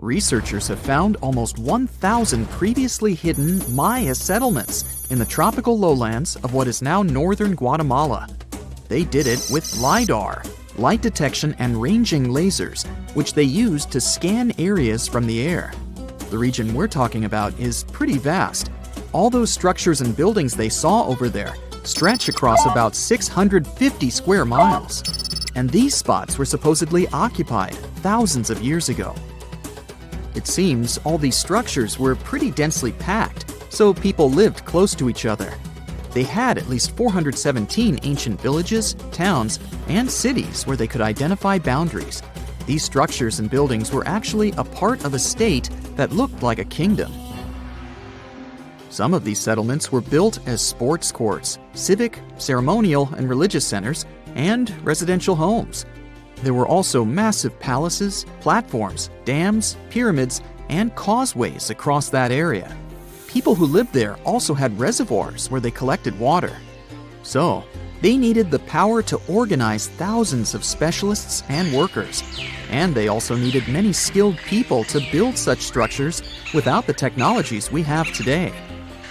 Researchers have found almost 1,000 previously hidden Maya settlements in the tropical lowlands of what is now northern Guatemala. They did it with LiDAR, light detection and ranging lasers, which they used to scan areas from the air. The region we're talking about is pretty vast. All those structures and buildings they saw over there stretch across about 650 square miles. And these spots were supposedly occupied thousands of years ago. It seems all these structures were pretty densely packed, so people lived close to each other. They had at least 417 ancient villages, towns, and cities where they could identify boundaries. These structures and buildings were actually a part of a state that looked like a kingdom. Some of these settlements were built as sports courts, civic, ceremonial, and religious centers, and residential homes. There were also massive palaces, platforms, dams, pyramids, and causeways across that area. People who lived there also had reservoirs where they collected water. So, they needed the power to organize thousands of specialists and workers. And they also needed many skilled people to build such structures without the technologies we have today.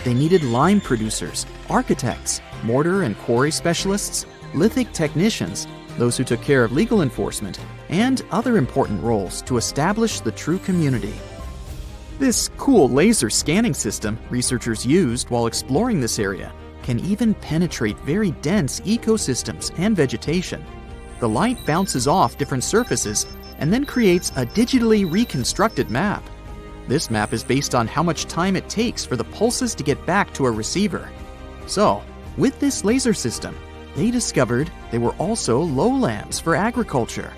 They needed lime producers, architects, mortar and quarry specialists, lithic technicians, those who took care of legal enforcement, and other important roles to establish the true community. This cool laser scanning system researchers used while exploring this area can even penetrate very dense ecosystems and vegetation. The light bounces off different surfaces and then creates a digitally reconstructed map. This map is based on how much time it takes for the pulses to get back to a receiver. So, with this laser system, they discovered there were also lowlands for agriculture.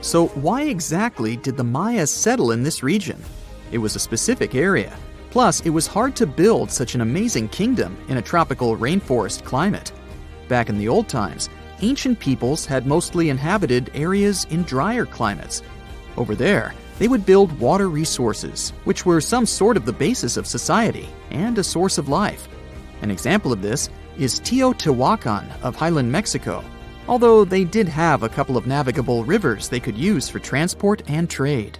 So why exactly did the Maya settle in this region? It was a specific area. Plus, it was hard to build such an amazing kingdom in a tropical rainforest climate. Back in the old times, ancient peoples had mostly inhabited areas in drier climates. Over there, they would build water resources, which were some sort of the basis of society and a source of life. An example of this is Teotihuacan of highland Mexico, although they did have a couple of navigable rivers they could use for transport and trade.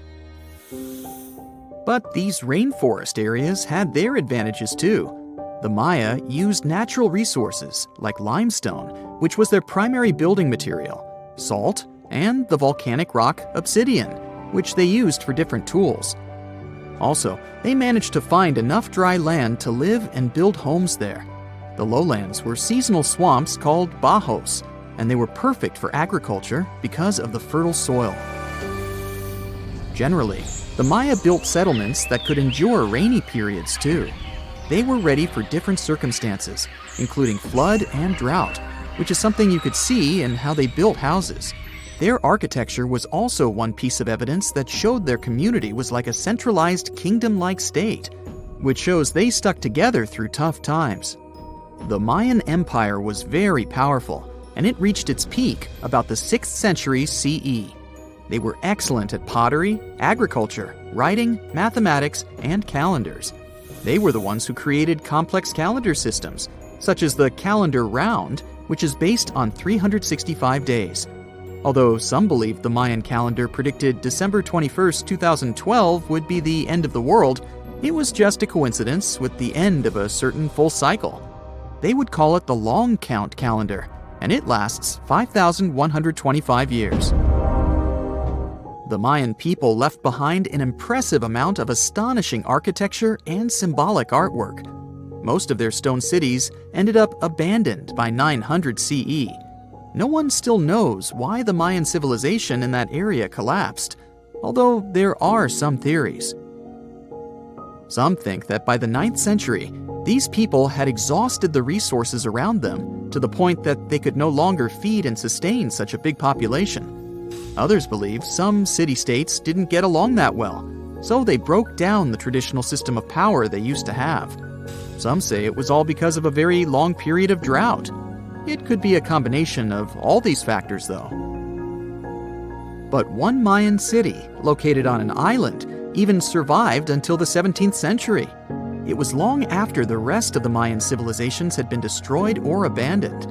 But these rainforest areas had their advantages too. The Maya used natural resources like limestone, which was their primary building material, salt, and the volcanic rock obsidian, which they used for different tools. Also, they managed to find enough dry land to live and build homes there. The lowlands were seasonal swamps called bajos, and they were perfect for agriculture because of the fertile soil. Generally, the Maya built settlements that could endure rainy periods too. They were ready for different circumstances, including flood and drought, which is something you could see in how they built houses. Their architecture was also one piece of evidence that showed their community was like a centralized kingdom-like state, which shows they stuck together through tough times. The Mayan Empire was very powerful, and it reached its peak about the 6th century CE. They were excellent at pottery, agriculture, writing, mathematics, and calendars. They were the ones who created complex calendar systems, such as the calendar round, which is based on 365 days. Although some believed the Mayan calendar predicted December 21st, 2012 would be the end of the world, it was just a coincidence with the end of a certain full cycle. They would call it the long count calendar, and it lasts 5,125 years. The Mayan people left behind an impressive amount of astonishing architecture and symbolic artwork. Most of their stone cities ended up abandoned by 900 CE. No one still knows why the Mayan civilization in that area collapsed, although there are some theories. Some think that by the 9th century, these people had exhausted the resources around them to the point that they could no longer feed and sustain such a big population. Others believe some city-states didn't get along that well, so they broke down the traditional system of power they used to have. Some say it was all because of a very long period of drought. It could be a combination of all these factors, though. But one Mayan city, located on an island, even survived until the 17th century. It was long after the rest of the Mayan civilizations had been destroyed or abandoned.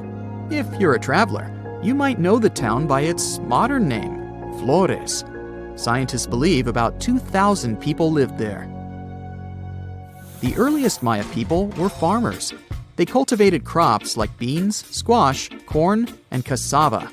If you're a traveler, you might know the town by its modern name, Flores. Scientists believe about 2,000 people lived there. The earliest Maya people were farmers. They cultivated crops like beans, squash, corn, and cassava.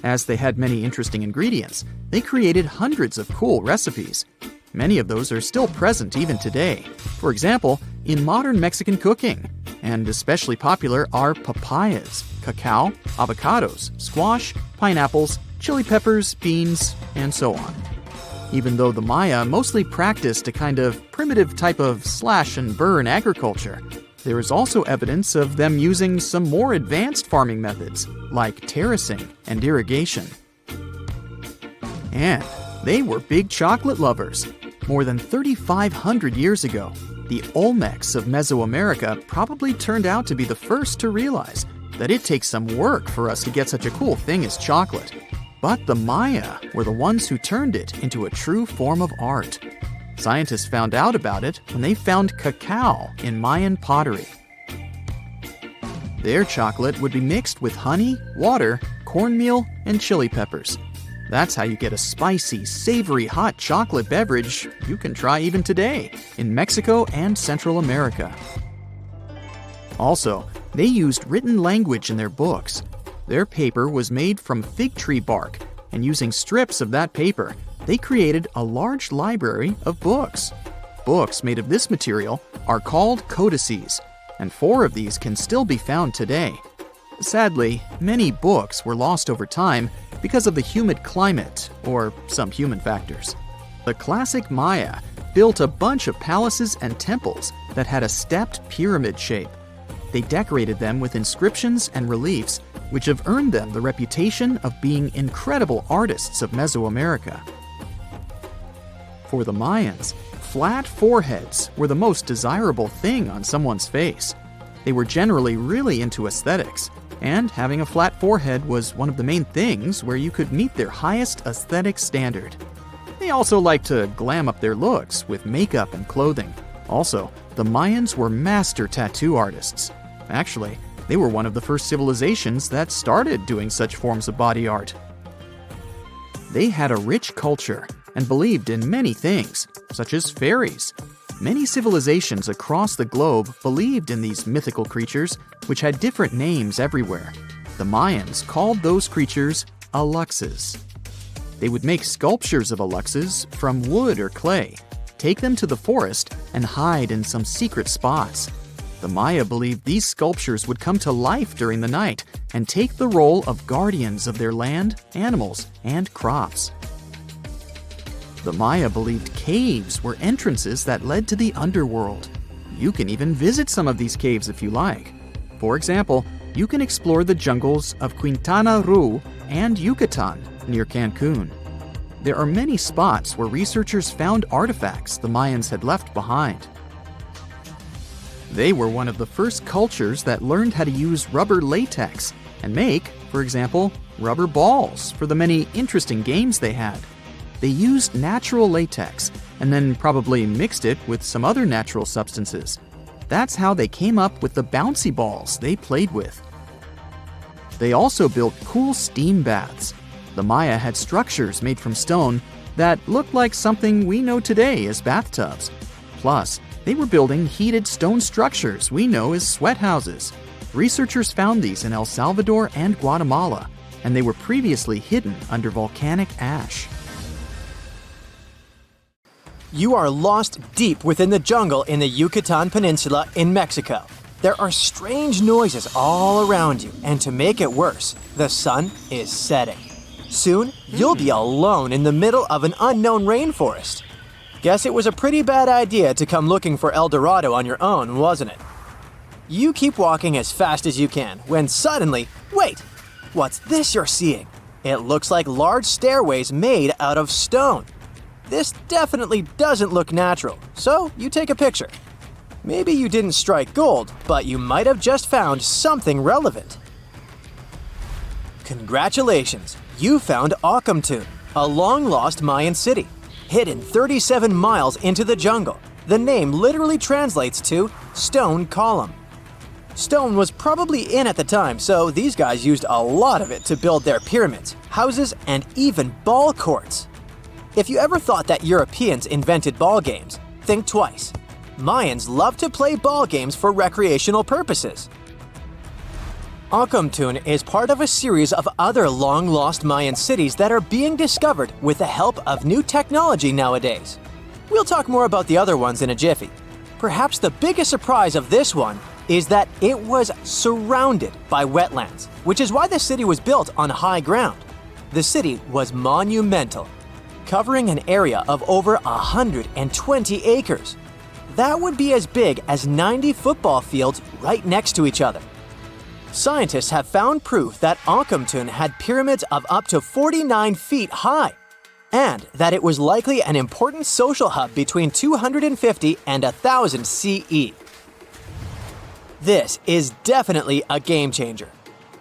As they had many interesting ingredients, they created hundreds of cool recipes. Many of those are still present even today. For example, in modern Mexican cooking. And especially popular are papayas, cacao, avocados, squash, pineapples, chili peppers, beans, and so on. Even though the Maya mostly practiced a kind of primitive type of slash-and-burn agriculture, there is also evidence of them using some more advanced farming methods, like terracing and irrigation. And they were big chocolate lovers. More than 3,500 years ago, the Olmecs of Mesoamerica probably turned out to be the first to realize that it takes some work for us to get such a cool thing as chocolate. But the Maya were the ones who turned it into a true form of art. Scientists found out about it when they found cacao in Mayan pottery. Their chocolate would be mixed with honey, water, cornmeal, and chili peppers. That's how you get a spicy, savory hot chocolate beverage you can try even today in Mexico and Central America. Also, they used written language in their books. Their paper was made from fig tree bark, and using strips of that paper, they created a large library of books. Books made of this material are called codices, and 4 of these can still be found today. Sadly, many books were lost over time because of the humid climate or some human factors. The classic Maya built a bunch of palaces and temples that had a stepped pyramid shape. They decorated them with inscriptions and reliefs, which have earned them the reputation of being incredible artists of Mesoamerica. For the Mayans, flat foreheads were the most desirable thing on someone's face. They were generally really into aesthetics, and having a flat forehead was one of the main things where you could meet their highest aesthetic standard. They also liked to glam up their looks with makeup and clothing. Also, the Mayans were master tattoo artists. Actually, they were one of the first civilizations that started doing such forms of body art. They had a rich culture and believed in many things, such as fairies. Many civilizations across the globe believed in these mythical creatures, which had different names everywhere. The Mayans called those creatures aluxes. They would make sculptures of aluxes from wood or clay, take them to the forest, and hide in some secret spots. The Maya believed these sculptures would come to life during the night and take the role of guardians of their land, animals, and crops. The Maya believed caves were entrances that led to the underworld. You can even visit some of these caves if you like. For example, you can explore the jungles of Quintana Roo and Yucatan near Cancun. There are many spots where researchers found artifacts the Mayans had left behind. They were one of the first cultures that learned how to use rubber latex and make, for example, rubber balls for the many interesting games they had. They used natural latex and then probably mixed it with some other natural substances. That's how they came up with the bouncy balls they played with. They also built cool steam baths. The Maya had structures made from stone that looked like something we know today as bathtubs. Plus, they were building heated stone structures we know as sweat houses. Researchers found these in El Salvador and Guatemala, and they were previously hidden under volcanic ash. You are lost deep within the jungle in the Yucatan Peninsula in Mexico. There are strange noises all around you, and to make it worse, the sun is setting. Soon, you'll be alone in the middle of an unknown rainforest. Guess it was a pretty bad idea to come looking for El Dorado on your own, wasn't it? You keep walking as fast as you can when suddenly, wait, what's this you're seeing? It looks like large stairways made out of stone. This definitely doesn't look natural, so you take a picture. Maybe you didn't strike gold, but you might have just found something relevant. Congratulations, you found Ocumtun, a long-lost Mayan city. Hidden 37 miles into the jungle, the name literally translates to stone column. Stone was probably in at the time, so these guys used a lot of it to build their pyramids, houses, and even ball courts. If you ever thought that Europeans invented ball games, think twice. Mayans loved to play ball games for recreational purposes. Ancamtun is part of a series of other long-lost Mayan cities that are being discovered with the help of new technology nowadays. We'll talk more about the other ones in a jiffy. Perhaps the biggest surprise of this one is that it was surrounded by wetlands, which is why the city was built on high ground. The city was monumental, covering an area of over 120 acres. That would be as big as 90 football fields right next to each other. Scientists have found proof that Ancamtun had pyramids of up to 49 feet high, and that it was likely an important social hub between 250 and 1000 CE. This is definitely a game changer.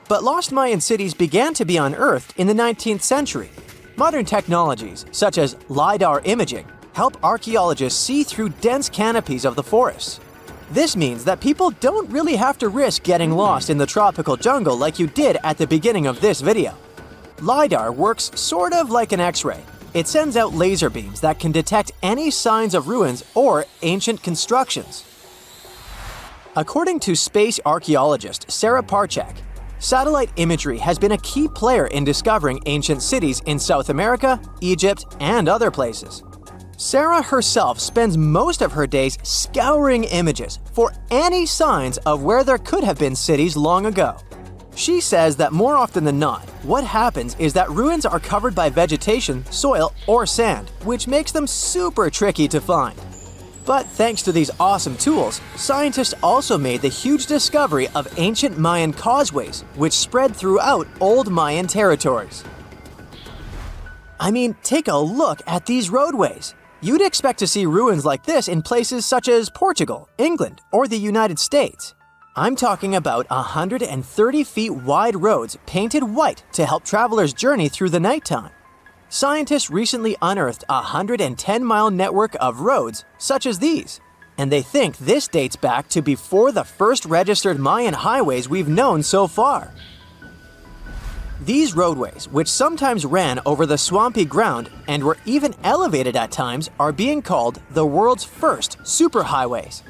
But lost Mayan cities began to be unearthed in the 19th century. Modern technologies, such as LiDAR imaging, help archaeologists see through dense canopies of the forests. This means that people don't really have to risk getting lost in the tropical jungle like you did at the beginning of this video. LiDAR works sort of like an X-ray. It sends out laser beams that can detect any signs of ruins or ancient constructions. According to space archaeologist Sarah Parchak, satellite imagery has been a key player in discovering ancient cities in South America, Egypt, and other places. Sarah herself spends most of her days scouring images for any signs of where there could have been cities long ago. She says that more often than not, what happens is that ruins are covered by vegetation, soil, or sand, which makes them super tricky to find. But thanks to these awesome tools, scientists also made the huge discovery of ancient Mayan causeways, which spread throughout old Mayan territories. I mean, take a look at these roadways. You'd expect to see ruins like this in places such as Portugal, England, or the United States. I'm talking about 130 feet wide roads painted white to help travelers journey through the nighttime. Scientists recently unearthed a 110-mile network of roads such as these, and they think this dates back to before the first registered Mayan highways we've known so far. These roadways, which sometimes ran over the swampy ground and were even elevated at times, are being called the world's first superhighways.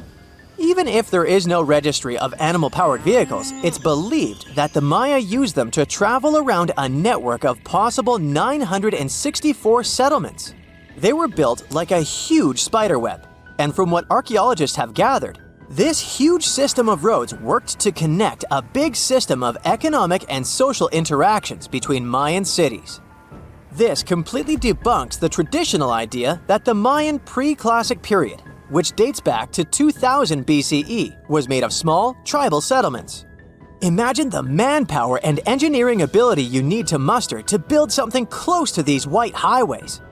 Even if there is no registry of animal-powered vehicles, it's believed that the Maya used them to travel around a network of possible 964 settlements. They were built like a huge spiderweb, and from what archaeologists have gathered, this huge system of roads worked to connect a big system of economic and social interactions between Mayan cities. This completely debunks the traditional idea that the Mayan pre-classic period, which dates back to 2000 BCE, was made of small, tribal settlements. Imagine the manpower and engineering ability you need to muster to build something close to these white highways.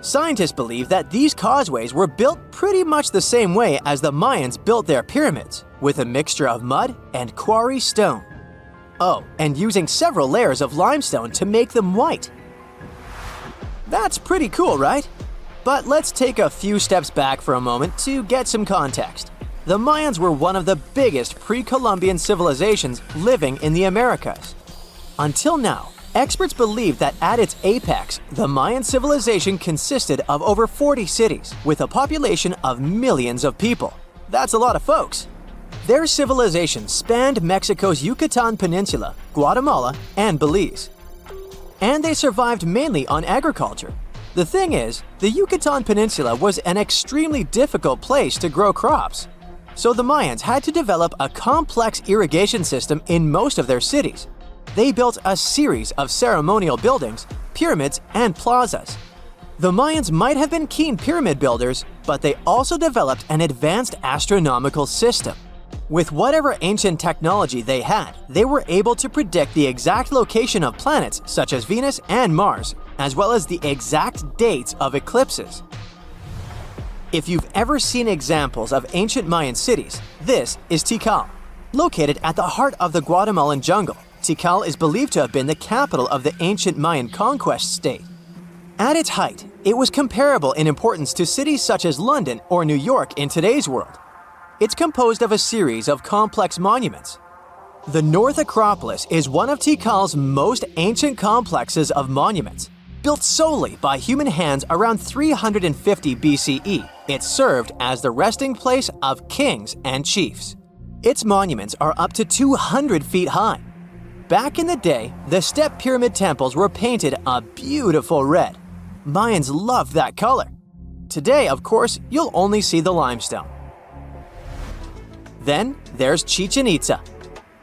Scientists believe that these causeways were built pretty much the same way as the Mayans built their pyramids, with a mixture of mud and quarry stone. Oh, and using several layers of limestone to make them white. That's pretty cool, right? But let's take a few steps back for a moment to get some context. The Mayans were one of the biggest pre-Columbian civilizations living in the Americas. Until now, experts believe that at its apex, the Mayan civilization consisted of over 40 cities with a population of millions of people. That's a lot of folks. Their civilization spanned Mexico's Yucatan Peninsula, Guatemala, and Belize. And they survived mainly on agriculture. The thing is, the Yucatan Peninsula was an extremely difficult place to grow crops. So the Mayans had to develop a complex irrigation system in most of their cities. They built a series of ceremonial buildings, pyramids, and plazas. The Mayans might have been keen pyramid builders, but they also developed an advanced astronomical system. With whatever ancient technology they had, they were able to predict the exact location of planets such as Venus and Mars, as well as the exact dates of eclipses. If you've ever seen examples of ancient Mayan cities, this is Tikal. Located at the heart of the Guatemalan jungle, Tikal is believed to have been the capital of the ancient Mayan conquest state. At its height, it was comparable in importance to cities such as London or New York in today's world. It's composed of a series of complex monuments. The North Acropolis is one of Tikal's most ancient complexes of monuments, Built solely by human hands around 350 BCE, it served as the resting place of kings and chiefs. Its monuments are up to 200 feet high. Back in the day, the step pyramid temples were painted a beautiful red. Mayans loved that color. Today, of course, you'll only see the limestone. Then there's Chichen Itza.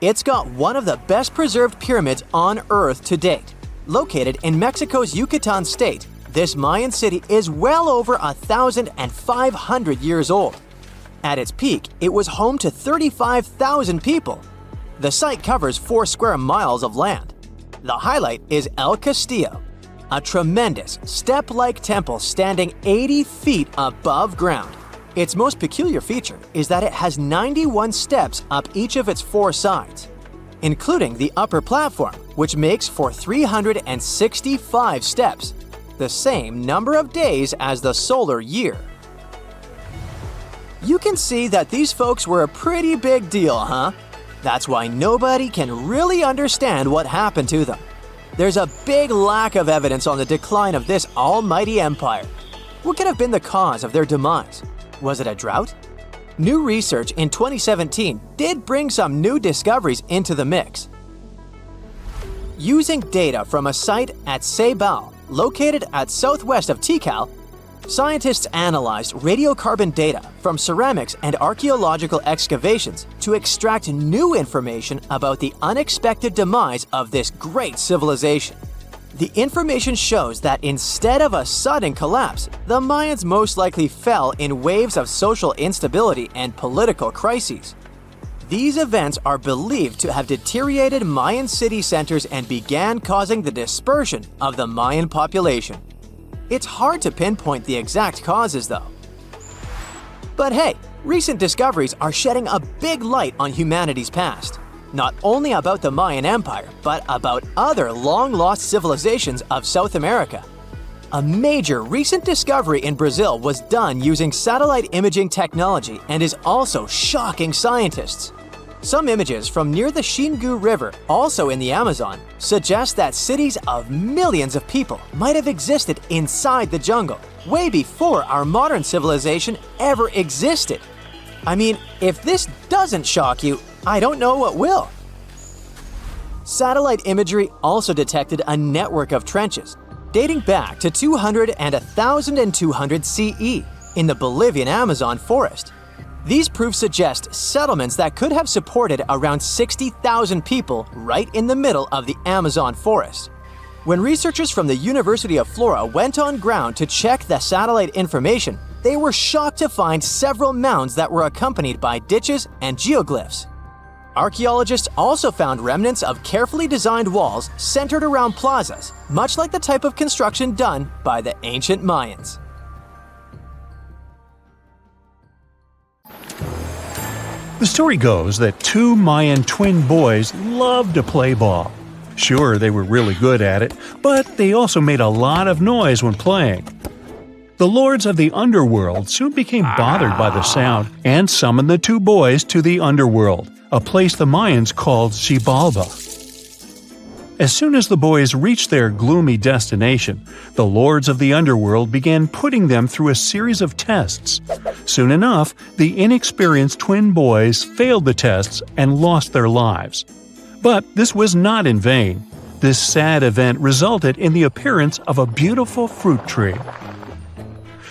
It's got one of the best preserved pyramids on Earth to date. Located in Mexico's Yucatan state, this Mayan city is well over 1,500 years old. At its peak, it was home to 35,000 people. The site covers 4 square miles of land. The highlight is El Castillo, a tremendous step-like temple standing 80 feet above ground. Its most peculiar feature is that it has 91 steps up each of its 4 sides, including the upper platform, which makes for 365 steps, the same number of days as the solar year. You can see that these folks were a pretty big deal, huh? That's why nobody can really understand what happened to them. There's a big lack of evidence on the decline of this almighty empire. What could have been the cause of their demise? Was it a drought? New research in 2017 did bring some new discoveries into the mix. Using data from a site at Ceibal, located at southwest of Tikal, scientists analyzed radiocarbon data from ceramics and archaeological excavations to extract new information about the unexpected demise of this great civilization. The information shows that instead of a sudden collapse, the Mayans most likely fell in waves of social instability and political crises. These events are believed to have deteriorated Mayan city centers and began causing the dispersion of the Mayan population. It's hard to pinpoint the exact causes, though. But hey, recent discoveries are shedding a big light on humanity's past. Not only about the Mayan Empire, but about other long-lost civilizations of South America. A major recent discovery in Brazil was done using satellite imaging technology and is also shocking scientists. Some images from near the Xingu River, also in the Amazon, suggest that cities of millions of people might have existed inside the jungle, way before our modern civilization ever existed. I mean, if this doesn't shock you, I don't know what will. Satellite imagery also detected a network of trenches dating back to 200 and 1200 CE in the Bolivian Amazon forest. These proofs suggest settlements that could have supported around 60,000 people right in the middle of the Amazon forest. When researchers from the University of Florida went on ground to check the satellite information, they were shocked to find several mounds that were accompanied by ditches and geoglyphs. Archaeologists also found remnants of carefully designed walls centered around plazas, much like the type of construction done by the ancient Mayans. The story goes that 2 Mayan twin boys loved to play ball. Sure, they were really good at it, but they also made a lot of noise when playing. The lords of the underworld soon became bothered by the sound and summoned the 2 boys to the underworld, a place the Mayans called Xibalba. As soon as the boys reached their gloomy destination, the lords of the underworld began putting them through a series of tests. Soon enough, the inexperienced twin boys failed the tests and lost their lives. But this was not in vain. This sad event resulted in the appearance of a beautiful fruit tree.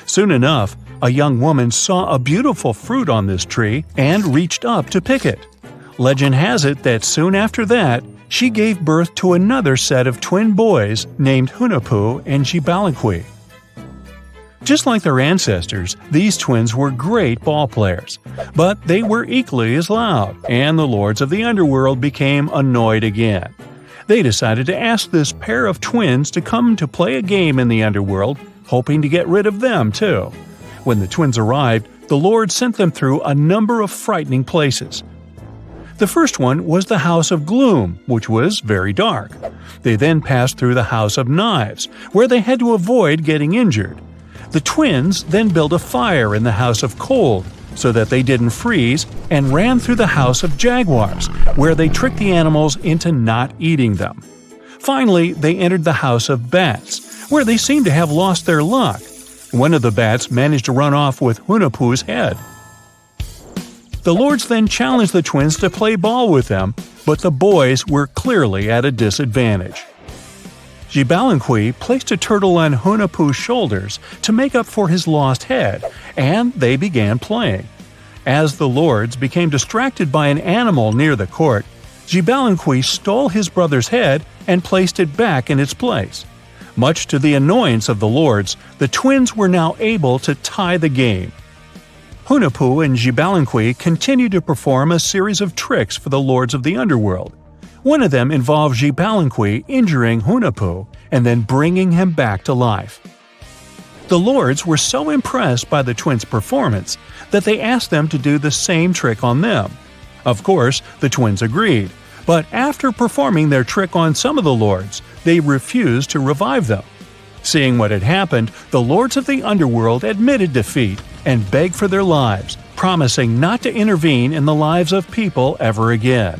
Soon enough, a young woman saw a beautiful fruit on this tree and reached up to pick it. Legend has it that soon after that, she gave birth to another set of twin boys named Hunahpu and Xibalaqui. Just like their ancestors, these twins were great ball players, but they were equally as loud, and the lords of the underworld became annoyed again. They decided to ask this pair of twins to come to play a game in the underworld, hoping to get rid of them too. When the twins arrived, the Lord sent them through a number of frightening places. The first one was the House of Gloom, which was very dark. They then passed through the House of Knives, where they had to avoid getting injured. The twins then built a fire in the House of Cold, so that they didn't freeze, and ran through the House of Jaguars, where they tricked the animals into not eating them. Finally, they entered the House of Bats, where they seemed to have lost their luck. One of the bats managed to run off with Hunahpu's head. The lords then challenged the twins to play ball with them, but the boys were clearly at a disadvantage. Xibalanqui placed a turtle on Hunahpu's shoulders to make up for his lost head, and they began playing. As the lords became distracted by an animal near the court, Xibalanqui stole his brother's head and placed it back in its place. Much to the annoyance of the lords, the twins were now able to tie the game. Hunahpu and Xibalanqui continued to perform a series of tricks for the lords of the underworld. One of them involved Xibalanqui injuring Hunahpu and then bringing him back to life. The lords were so impressed by the twins' performance that they asked them to do the same trick on them. Of course, the twins agreed, but after performing their trick on some of the lords, they refused to revive them. Seeing what had happened, the lords of the underworld admitted defeat and begged for their lives, promising not to intervene in the lives of people ever again.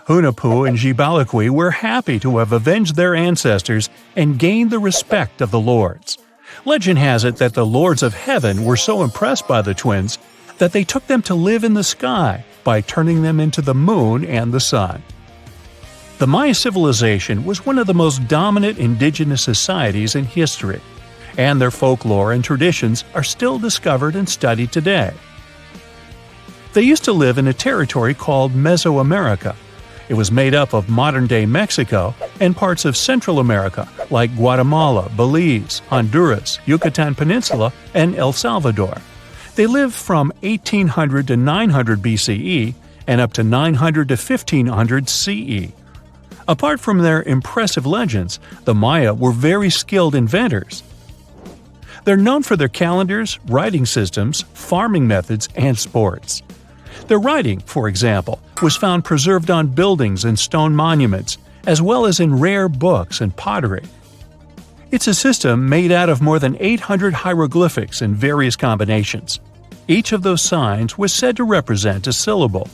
Hunahpu and Xibalanqui were happy to have avenged their ancestors and gained the respect of the lords. Legend has it that the lords of heaven were so impressed by the twins that they took them to live in the sky by turning them into the moon and the sun. The Maya civilization was one of the most dominant indigenous societies in history, and their folklore and traditions are still discovered and studied today. They used to live in a territory called Mesoamerica. It was made up of modern-day Mexico and parts of Central America like Guatemala, Belize, Honduras, Yucatan Peninsula, and El Salvador. They lived from 1800 to 900 BCE and up to 900 to 1500 CE. Apart from their impressive legends, the Maya were very skilled inventors. They're known for their calendars, writing systems, farming methods, and sports. Their writing, for example, was found preserved on buildings and stone monuments, as well as in rare books and pottery. It's a system made out of more than 800 hieroglyphics in various combinations. Each of those signs was said to represent a syllable.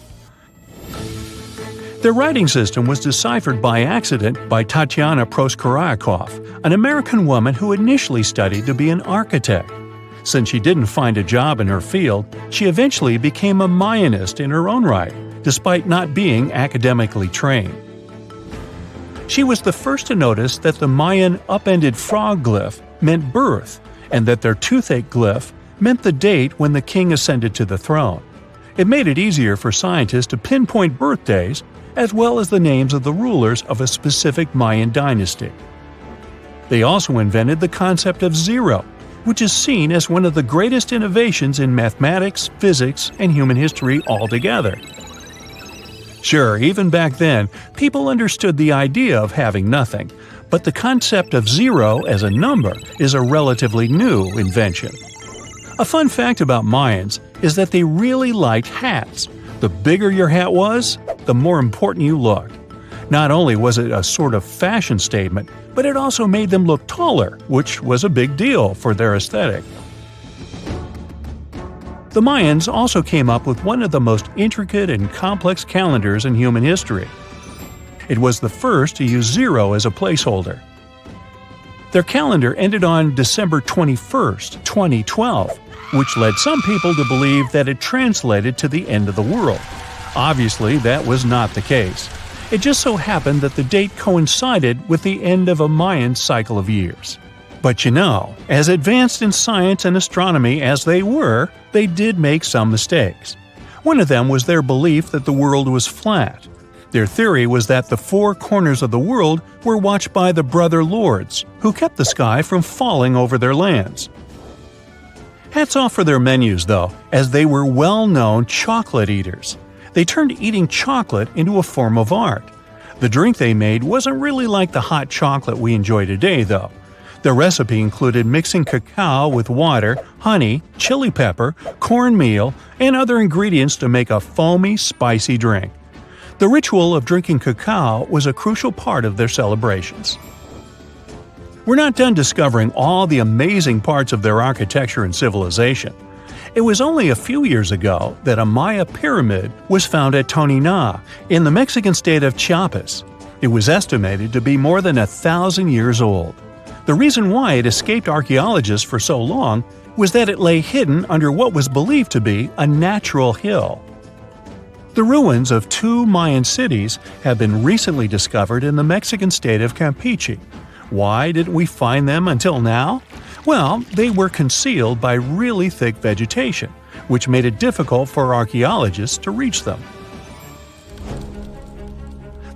Their writing system was deciphered by accident by Tatiana Proskorakov, an American woman who initially studied to be an architect. Since she didn't find a job in her field, she eventually became a Mayanist in her own right, despite not being academically trained. She was the first to notice that the Mayan upended frog glyph meant birth, and that their toothache glyph meant the date when the king ascended to the throne. It made it easier for scientists to pinpoint birthdays, as well as the names of the rulers of a specific Mayan dynasty. They also invented the concept of zero, which is seen as one of the greatest innovations in mathematics, physics, and human history altogether. Sure, even back then, people understood the idea of having nothing, but the concept of zero as a number is a relatively new invention. A fun fact about Mayans is that they really liked hats. The bigger your hat was, the more important you looked. Not only was it a sort of fashion statement, but it also made them look taller, which was a big deal for their aesthetic. The Mayans also came up with one of the most intricate and complex calendars in human history. It was the first to use zero as a placeholder. Their calendar ended on December 21st, 2012, which led some people to believe that it translated to the end of the world. Obviously, that was not the case. It just so happened that the date coincided with the end of a Mayan cycle of years. But you know, as advanced in science and astronomy as they were, they did make some mistakes. One of them was their belief that the world was flat. Their theory was that the four corners of the world were watched by the brother lords, who kept the sky from falling over their lands. Hats off for their menus, though, as they were well-known chocolate eaters. They turned eating chocolate into a form of art. The drink they made wasn't really like the hot chocolate we enjoy today, though. The recipe included mixing cacao with water, honey, chili pepper, cornmeal, and other ingredients to make a foamy, spicy drink. The ritual of drinking cacao was a crucial part of their celebrations. We're not done discovering all the amazing parts of their architecture and civilization. It was only a few years ago that a Maya pyramid was found at Tonina in the Mexican state of Chiapas. It was estimated to be more than 1,000 years old. The reason why it escaped archaeologists for so long was that it lay hidden under what was believed to be a natural hill. The ruins of 2 Mayan cities have been recently discovered in the Mexican state of Campeche. Why didn't we find them until now? Well, they were concealed by really thick vegetation, which made it difficult for archaeologists to reach them.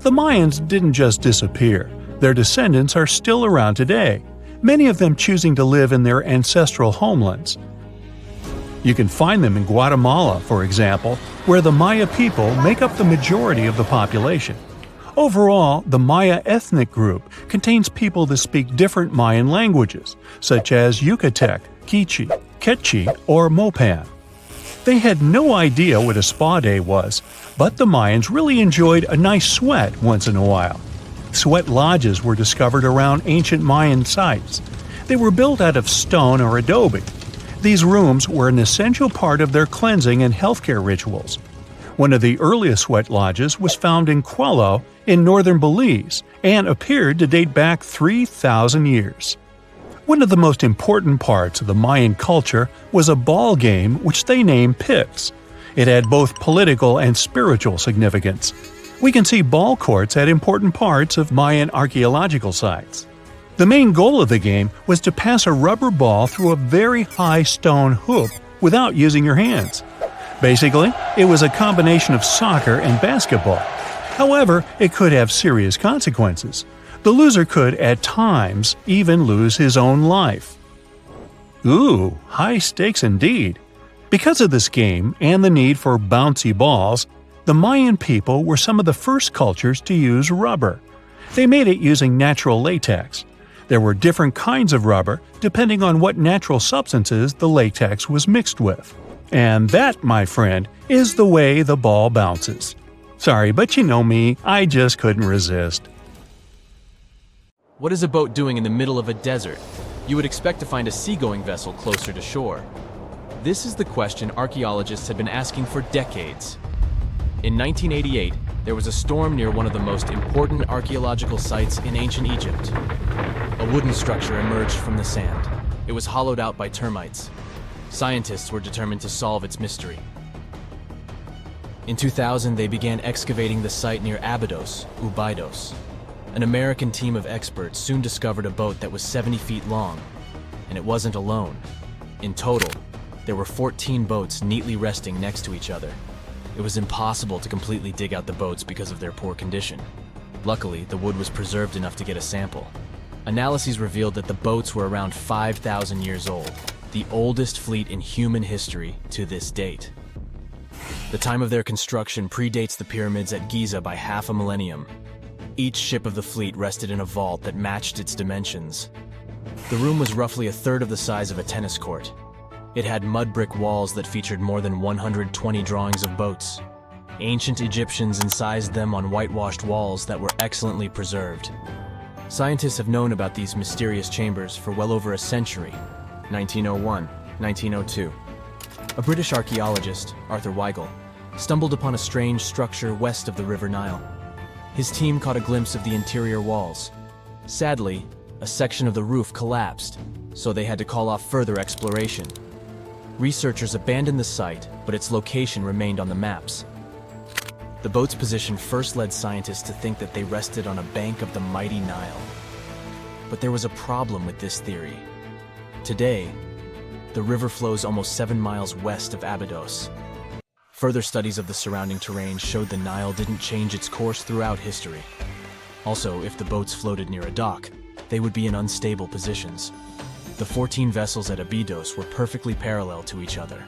The Mayans didn't just disappear. Their descendants are still around today, many of them choosing to live in their ancestral homelands. You can find them in Guatemala, for example, where the Maya people make up the majority of the population. Overall, the Maya ethnic group contains people that speak different Mayan languages, such as Yucatec, Quiche, Quechua, or Mopan. They had no idea what a spa day was, but the Mayans really enjoyed a nice sweat once in a while. Sweat lodges were discovered around ancient Mayan sites. They were built out of stone or adobe. These rooms were an essential part of their cleansing and healthcare rituals. One of the earliest sweat lodges was found in Quello in northern Belize and appeared to date back 3,000 years. One of the most important parts of the Mayan culture was a ball game which they named Pix. It had both political and spiritual significance. We can see ball courts at important parts of Mayan archaeological sites. The main goal of the game was to pass a rubber ball through a very high stone hoop without using your hands. Basically, it was a combination of soccer and basketball. However, it could have serious consequences. The loser could, at times, even lose his own life. Ooh, high stakes indeed. Because of this game and the need for bouncy balls, the Mayan people were some of the first cultures to use rubber. They made it using natural latex. There were different kinds of rubber depending on what natural substances the latex was mixed with. And that, my friend, is the way the ball bounces. Sorry, but you know me, I just couldn't resist. What is a boat doing in the middle of a desert? You would expect to find a seagoing vessel closer to shore. This is the question archaeologists had been asking for decades. In 1988, there was a storm near one of the most important archaeological sites in ancient Egypt. A wooden structure emerged from the sand. It was hollowed out by termites. Scientists were determined to solve its mystery. In 2000, they began excavating the site near Abydos, Ubidos. An American team of experts soon discovered a boat that was 70 feet long, and it wasn't alone. In total, there were 14 boats neatly resting next to each other. It was impossible to completely dig out the boats because of their poor condition. Luckily, the wood was preserved enough to get a sample. Analyses revealed that the boats were around 5,000 years old, the oldest fleet in human history to this date. The time of their construction predates the pyramids at Giza by half a millennium. Each ship of the fleet rested in a vault that matched its dimensions. The room was roughly a third of the size of a tennis court. It had mud brick walls that featured more than 120 drawings of boats. Ancient Egyptians incised them on whitewashed walls that were excellently preserved. Scientists have known about these mysterious chambers for well over a century. 1901, 1902. A British archaeologist, Arthur Weigel, stumbled upon a strange structure west of the River Nile. His team caught a glimpse of the interior walls. Sadly, a section of the roof collapsed, so they had to call off further exploration. Researchers abandoned the site, but its location remained on the maps. The boat's position first led scientists to think that they rested on a bank of the mighty Nile. But there was a problem with this theory. Today, the river flows almost 7 miles west of Abydos. Further studies of the surrounding terrain showed the Nile didn't change its course throughout history. Also, if the boats floated near a dock, they would be in unstable positions. The 14 vessels at Abydos were perfectly parallel to each other.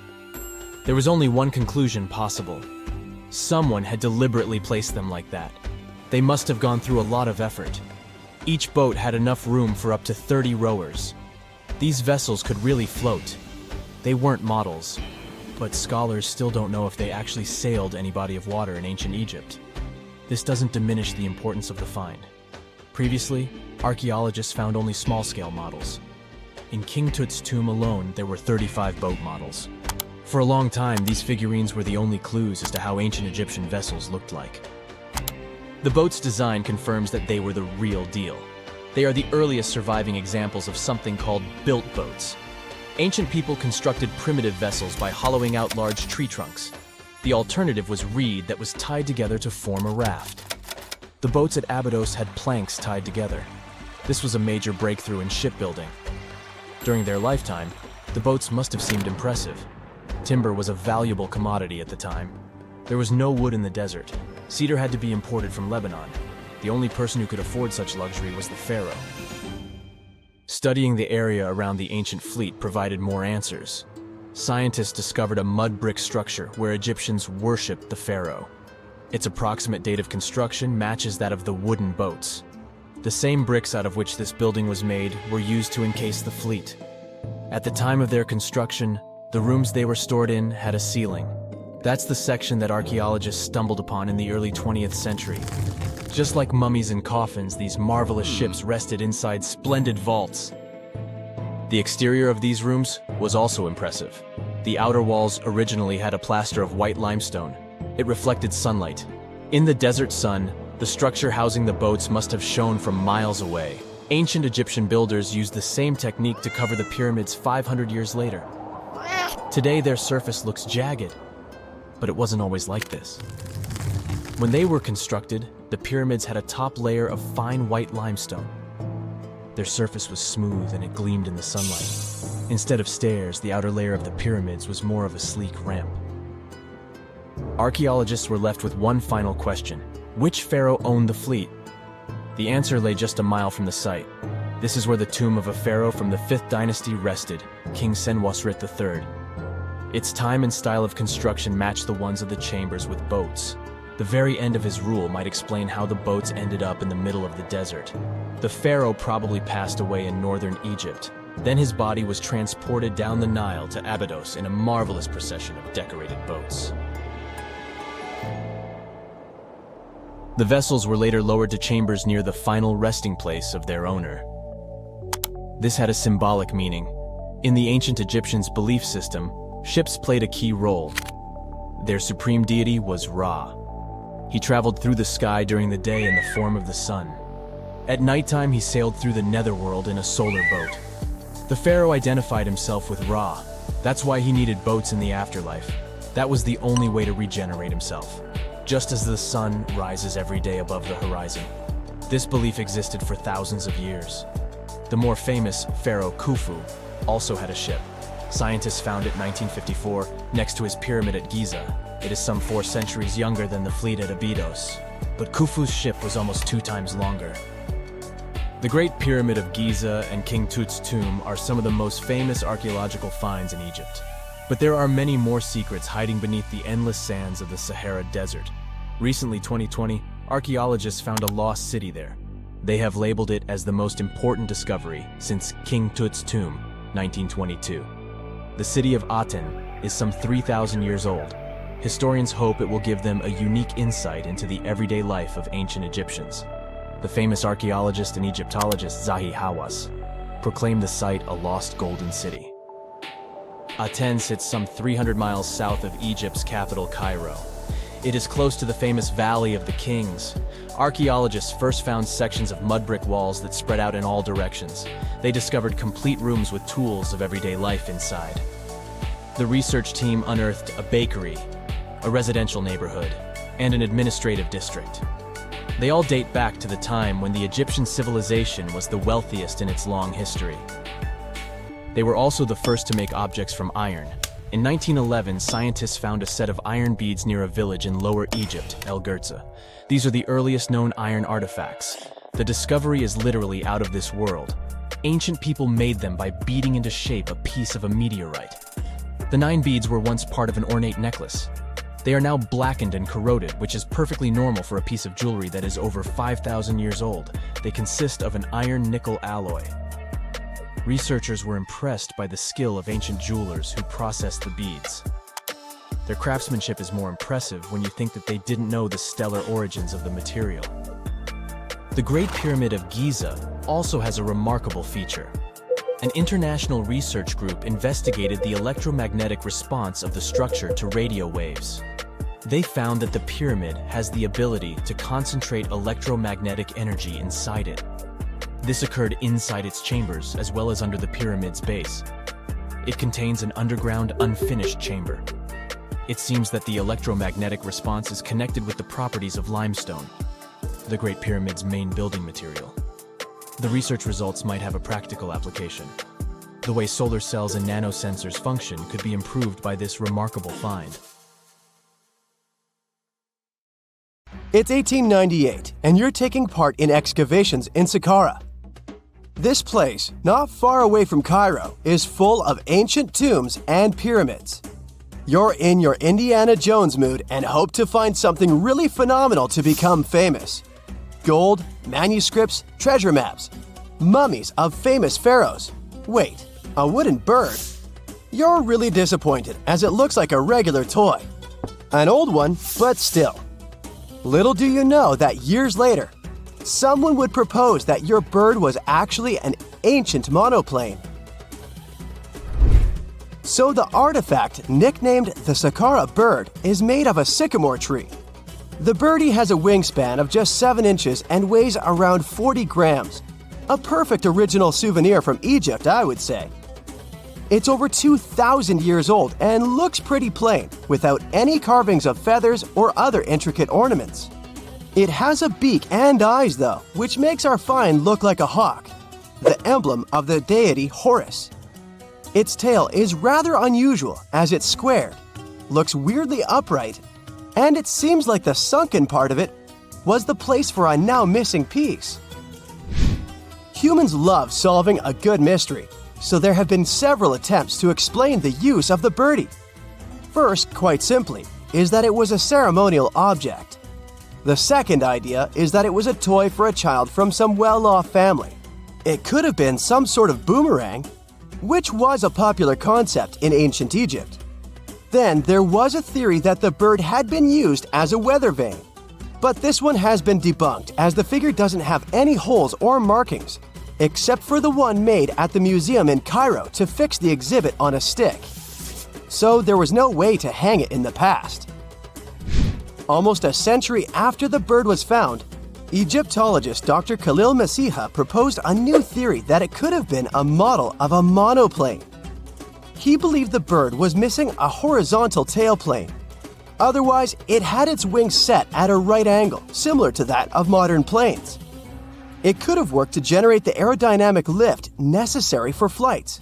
There was only one conclusion possible. Someone had deliberately placed them like that. They must have gone through a lot of effort. Each boat had enough room for up to 30 rowers. These vessels could really float. They weren't models, but scholars still don't know if they actually sailed any body of water in ancient Egypt. This doesn't diminish the importance of the find. Previously, archaeologists found only small-scale models. In King Tut's tomb alone, there were 35 boat models. For a long time, these figurines were the only clues as to how ancient Egyptian vessels looked like. The boat's design confirms that they were the real deal. They are the earliest surviving examples of something called built boats. Ancient people constructed primitive vessels by hollowing out large tree trunks. The alternative was reed that was tied together to form a raft. The boats at Abydos had planks tied together. This was a major breakthrough in shipbuilding. During their lifetime, the boats must have seemed impressive. Timber was a valuable commodity at the time. There was no wood in the desert. Cedar had to be imported from Lebanon. The only person who could afford such luxury was the pharaoh. Studying the area around the ancient fleet provided more answers. Scientists discovered a mud brick structure where Egyptians worshipped the pharaoh. Its approximate date of construction matches that of the wooden boats. The same bricks out of which this building was made were used to encase the fleet. At the time of their construction, the rooms they were stored in had a ceiling. That's the section that archaeologists stumbled upon in the early 20th century. Just like mummies and coffins, these marvelous ships rested inside splendid vaults. The exterior of these rooms was also impressive. The outer walls originally had a plaster of white limestone. It reflected sunlight. In the desert sun, the structure housing the boats must have shone from miles away. Ancient Egyptian builders used the same technique to cover the pyramids 500 years later. Today, their surface looks jagged, but it wasn't always like this. When they were constructed, the pyramids had a top layer of fine white limestone. Their surface was smooth and it gleamed in the sunlight. Instead of stairs, the outer layer of the pyramids was more of a sleek ramp. Archaeologists were left with one final question. Which pharaoh owned the fleet? The answer lay just a mile from the site. This is where the tomb of a pharaoh from the 5th dynasty rested, King Senwosret III. Its time and style of construction matched the ones of the chambers with boats. The very end of his rule might explain how the boats ended up in the middle of the desert. The pharaoh probably passed away in northern Egypt. Then his body was transported down the Nile to Abydos in a marvelous procession of decorated boats. The vessels were later lowered to chambers near the final resting place of their owner. This had a symbolic meaning. In the ancient Egyptians' belief system, ships played a key role. Their supreme deity was Ra. He traveled through the sky during the day in the form of the sun. At nighttime, he sailed through the netherworld in a solar boat. The pharaoh identified himself with Ra. That's why he needed boats in the afterlife. That was the only way to regenerate himself. Just as the sun rises every day above the horizon. This belief existed for thousands of years. The more famous Pharaoh Khufu also had a ship. Scientists found it in 1954 next to his pyramid at Giza. It is some 4 centuries younger than the fleet at Abydos, but Khufu's ship was almost 2 times longer. The Great Pyramid of Giza and King Tut's tomb are some of the most famous archaeological finds in Egypt. But there are many more secrets hiding beneath the endless sands of the Sahara Desert. Recently, 2020, archaeologists found a lost city there. They have labeled it as the most important discovery since King Tut's tomb, 1922. The city of Aten is some 3,000 years old. Historians hope it will give them a unique insight into the everyday life of ancient Egyptians. The famous archaeologist and Egyptologist Zahi Hawass proclaimed the site a lost golden city. Aten sits some 300 miles south of Egypt's capital, Cairo. It is close to the famous Valley of the Kings. Archaeologists first found sections of mud brick walls that spread out in all directions. They discovered complete rooms with tools of everyday life inside. The research team unearthed a bakery, a residential neighborhood, and an administrative district. They all date back to the time when the Egyptian civilization was the wealthiest in its long history. They were also the first to make objects from iron. In 1911, scientists found a set of iron beads near a village in Lower Egypt, El Girza. These are the earliest known iron artifacts. The discovery is literally out of this world. Ancient people made them by beating into shape a piece of a meteorite. The 9 beads were once part of an ornate necklace. They are now blackened and corroded, which is perfectly normal for a piece of jewelry that is over 5,000 years old. They consist of an iron-nickel alloy. Researchers were impressed by the skill of ancient jewelers who processed the beads. Their craftsmanship is more impressive when you think that they didn't know the stellar origins of the material. The Great Pyramid of Giza also has a remarkable feature. An international research group investigated the electromagnetic response of the structure to radio waves. They found that the pyramid has the ability to concentrate electromagnetic energy inside it. This occurred inside its chambers as well as under the pyramid's base. It contains an underground, unfinished chamber. It seems that the electromagnetic response is connected with the properties of limestone, the Great Pyramid's main building material. The research results might have a practical application. The way solar cells and nanosensors function could be improved by this remarkable find. It's 1898, and you're taking part in excavations in Saqqara. This place, not far away from Cairo, is full of ancient tombs and pyramids. You're in your Indiana Jones mood and hope to find something really phenomenal to become famous. Gold, manuscripts, treasure maps, mummies of famous pharaohs. Wait, a wooden bird? You're really disappointed as it looks like a regular toy. An old one, but still. Little do you know that years later, someone would propose that your bird was actually an ancient monoplane. So the artifact, nicknamed the Saqqara bird, is made of a sycamore tree. The birdie has a wingspan of just 7 inches and weighs around 40 grams. A perfect original souvenir from Egypt, I would say. It's over 2,000 years old and looks pretty plain, without any carvings of feathers or other intricate ornaments. It has a beak and eyes though, which makes our find look like a hawk, the emblem of the deity Horus. Its tail is rather unusual as it's squared, looks weirdly upright, and it seems like the sunken part of it was the place for a now missing piece. Humans love solving a good mystery, so there have been several attempts to explain the use of the birdie. First, quite simply, is that it was a ceremonial object. The second idea is that it was a toy for a child from some well-off family. It could have been some sort of boomerang, which was a popular concept in ancient Egypt. Then there was a theory that the bird had been used as a weather vane. But this one has been debunked as the figure doesn't have any holes or markings, except for the one made at the museum in Cairo to fix the exhibit on a stick. So there was no way to hang it in the past. Almost a century after the bird was found, Egyptologist Dr. Khalil Masiha proposed a new theory that it could have been a model of a monoplane. He believed the bird was missing a horizontal tailplane. Otherwise, it had its wings set at a right angle, similar to that of modern planes. It could have worked to generate the aerodynamic lift necessary for flights.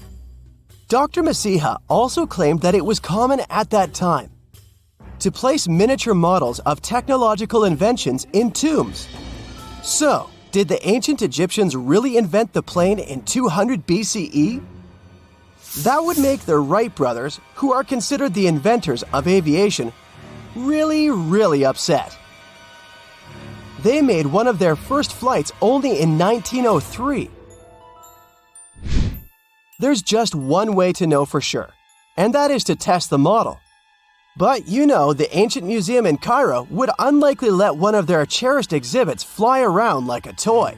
Dr. Masiha also claimed that it was common at that time to place miniature models of technological inventions in tombs. So, did the ancient Egyptians really invent the plane in 200 BCE? That would make the Wright brothers, who are considered the inventors of aviation, really upset. They made one of their first flights only in 1903. There's just one way to know for sure, and that is to test the model. But you know, the ancient museum in Cairo would unlikely let one of their cherished exhibits fly around like a toy.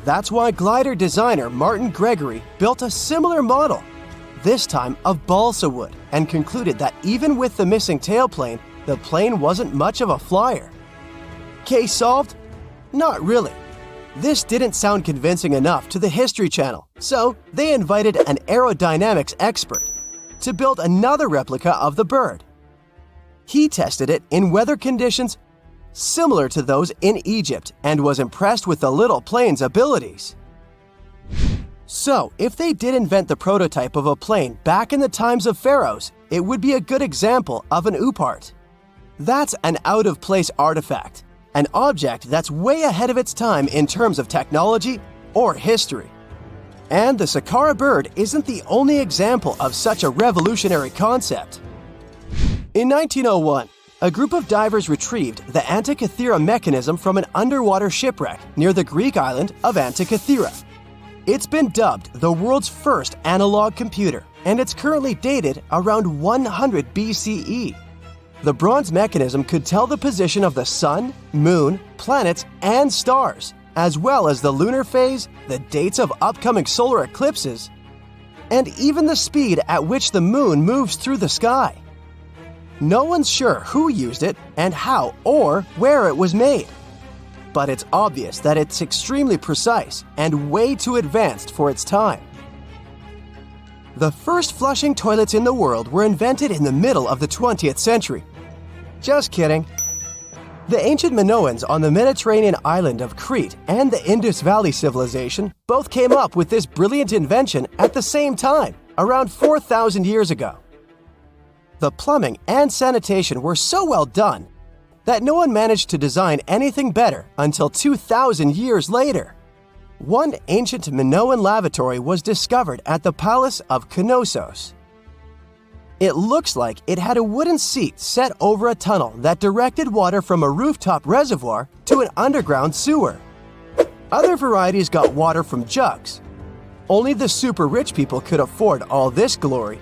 That's why glider designer Martin Gregory built a similar model, this time of balsa wood, and concluded that even with the missing tailplane, the plane wasn't much of a flyer. Case solved? Not really. This didn't sound convincing enough to the History Channel, so they invited an aerodynamics expert to build another replica of the bird. He tested it in weather conditions similar to those in Egypt and was impressed with the little plane's abilities. So, if they did invent the prototype of a plane back in the times of pharaohs, it would be a good example of an oupart. That's an out-of-place artifact, an object that's way ahead of its time in terms of technology or history. And the Saqqara bird isn't the only example of such a revolutionary concept. In 1901, a group of divers retrieved the Antikythera mechanism from an underwater shipwreck near the Greek island of Antikythera. It's been dubbed the world's first analog computer, and it's currently dated around 100 BCE. The bronze mechanism could tell the position of the sun, moon, planets, and stars, as well as the lunar phase, the dates of upcoming solar eclipses, and even the speed at which the moon moves through the sky. No one's sure who used it and how or where it was made. But it's obvious that it's extremely precise and way too advanced for its time. The first flushing toilets in the world were invented in the middle of the 20th century. Just kidding. The ancient Minoans on the Mediterranean island of Crete and the Indus Valley civilization both came up with this brilliant invention at the same time, around 4,000 years ago. The plumbing and sanitation were so well done that no one managed to design anything better until 2,000 years later. One ancient Minoan lavatory was discovered at the Palace of Knossos. It looks like it had a wooden seat set over a tunnel that directed water from a rooftop reservoir to an underground sewer. Other varieties got water from jugs. Only the super rich people could afford all this glory.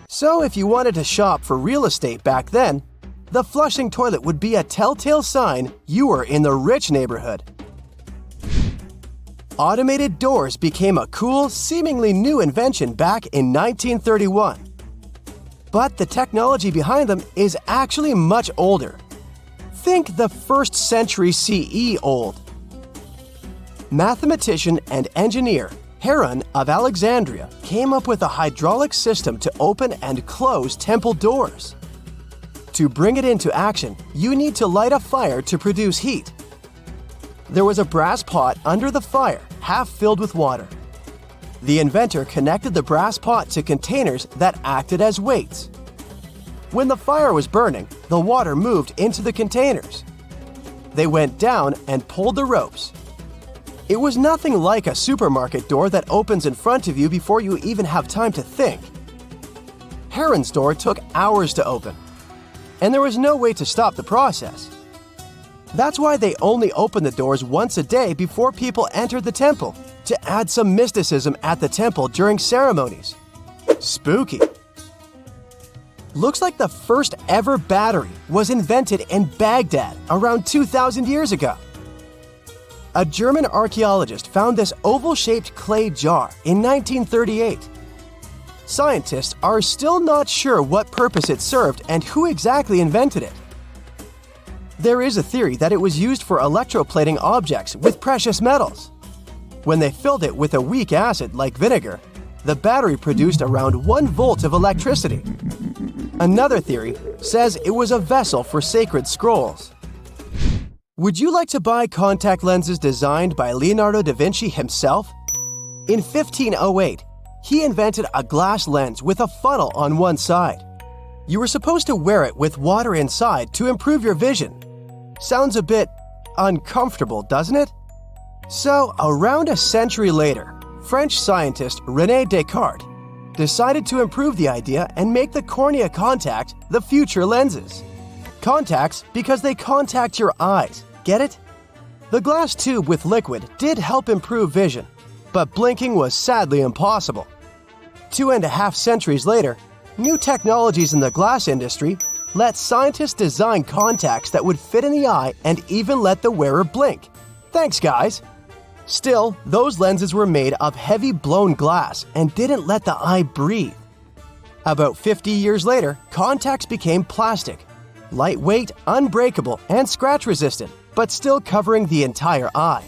So if you wanted to shop for real estate back then, the flushing toilet would be a telltale sign you were in the rich neighborhood. Automated doors became a cool, seemingly new invention back in 1931. But the technology behind them is actually much older. Think the 1st century CE old. Mathematician and engineer Heron of Alexandria came up with a hydraulic system to open and close temple doors. To bring it into action, you need to light a fire to produce heat. There was a brass pot under the fire, half filled with water. The inventor connected the brass pot to containers that acted as weights. When the fire was burning, the water moved into the containers. They went down and pulled the ropes. It was nothing like a supermarket door that opens in front of you before you even have time to think. Heron's door took hours to open, and there was no way to stop the process. That's why they only opened the doors once a day before people entered the temple, to add some mysticism at the temple during ceremonies. Spooky. Looks like the first ever battery was invented in Baghdad around 2,000 years ago. A German archaeologist found this oval-shaped clay jar in 1938. Scientists are still not sure what purpose it served and who exactly invented it. There is a theory that it was used for electroplating objects with precious metals. When they filled it with a weak acid like vinegar, the battery produced around 1 volt of electricity. Another theory says it was a vessel for sacred scrolls. Would you like to buy contact lenses designed by Leonardo da Vinci himself? In 1508, he invented a glass lens with a funnel on one side. You were supposed to wear it with water inside to improve your vision. Sounds a bit uncomfortable, doesn't it? So, around a century later, French scientist René Descartes decided to improve the idea and make the cornea contact the future lenses. Contacts because they contact your eyes, get it? The glass tube with liquid did help improve vision, but blinking was sadly impossible. 2.5 centuries later, new technologies in the glass industry let scientists design contacts that would fit in the eye and even let the wearer blink. Thanks, guys! Still, those lenses were made of heavy blown glass and didn't let the eye breathe. About 50 years later, contacts became plastic, lightweight, unbreakable, and scratch-resistant, but still covering the entire eye.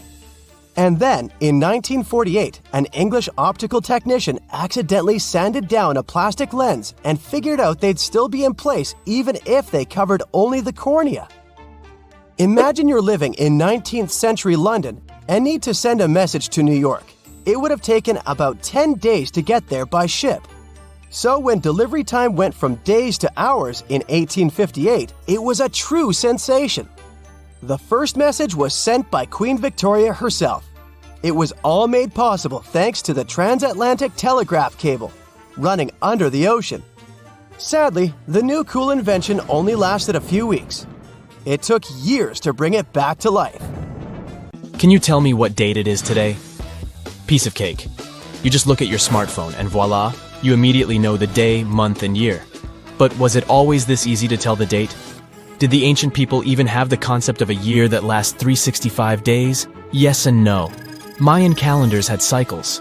And then, in 1948, an English optical technician accidentally sanded down a plastic lens and figured out they'd still be in place even if they covered only the cornea. Imagine you're living in 19th century London and need to send a message to New York. It would have taken about 10 days to get there by ship. So when delivery time went from days to hours in 1858, it was a true sensation. The first message was sent by Queen Victoria herself. It was all made possible thanks to the transatlantic telegraph cable, running under the ocean. Sadly, the new cool invention only lasted a few weeks. It took years to bring it back to life. Can you tell me what date it is today? Piece of cake. You just look at your smartphone and voila, you immediately know the day, month, and year. But was it always this easy to tell the date? Did the ancient people even have the concept of a year that lasts 365 days? Yes and no. Mayan calendars had cycles.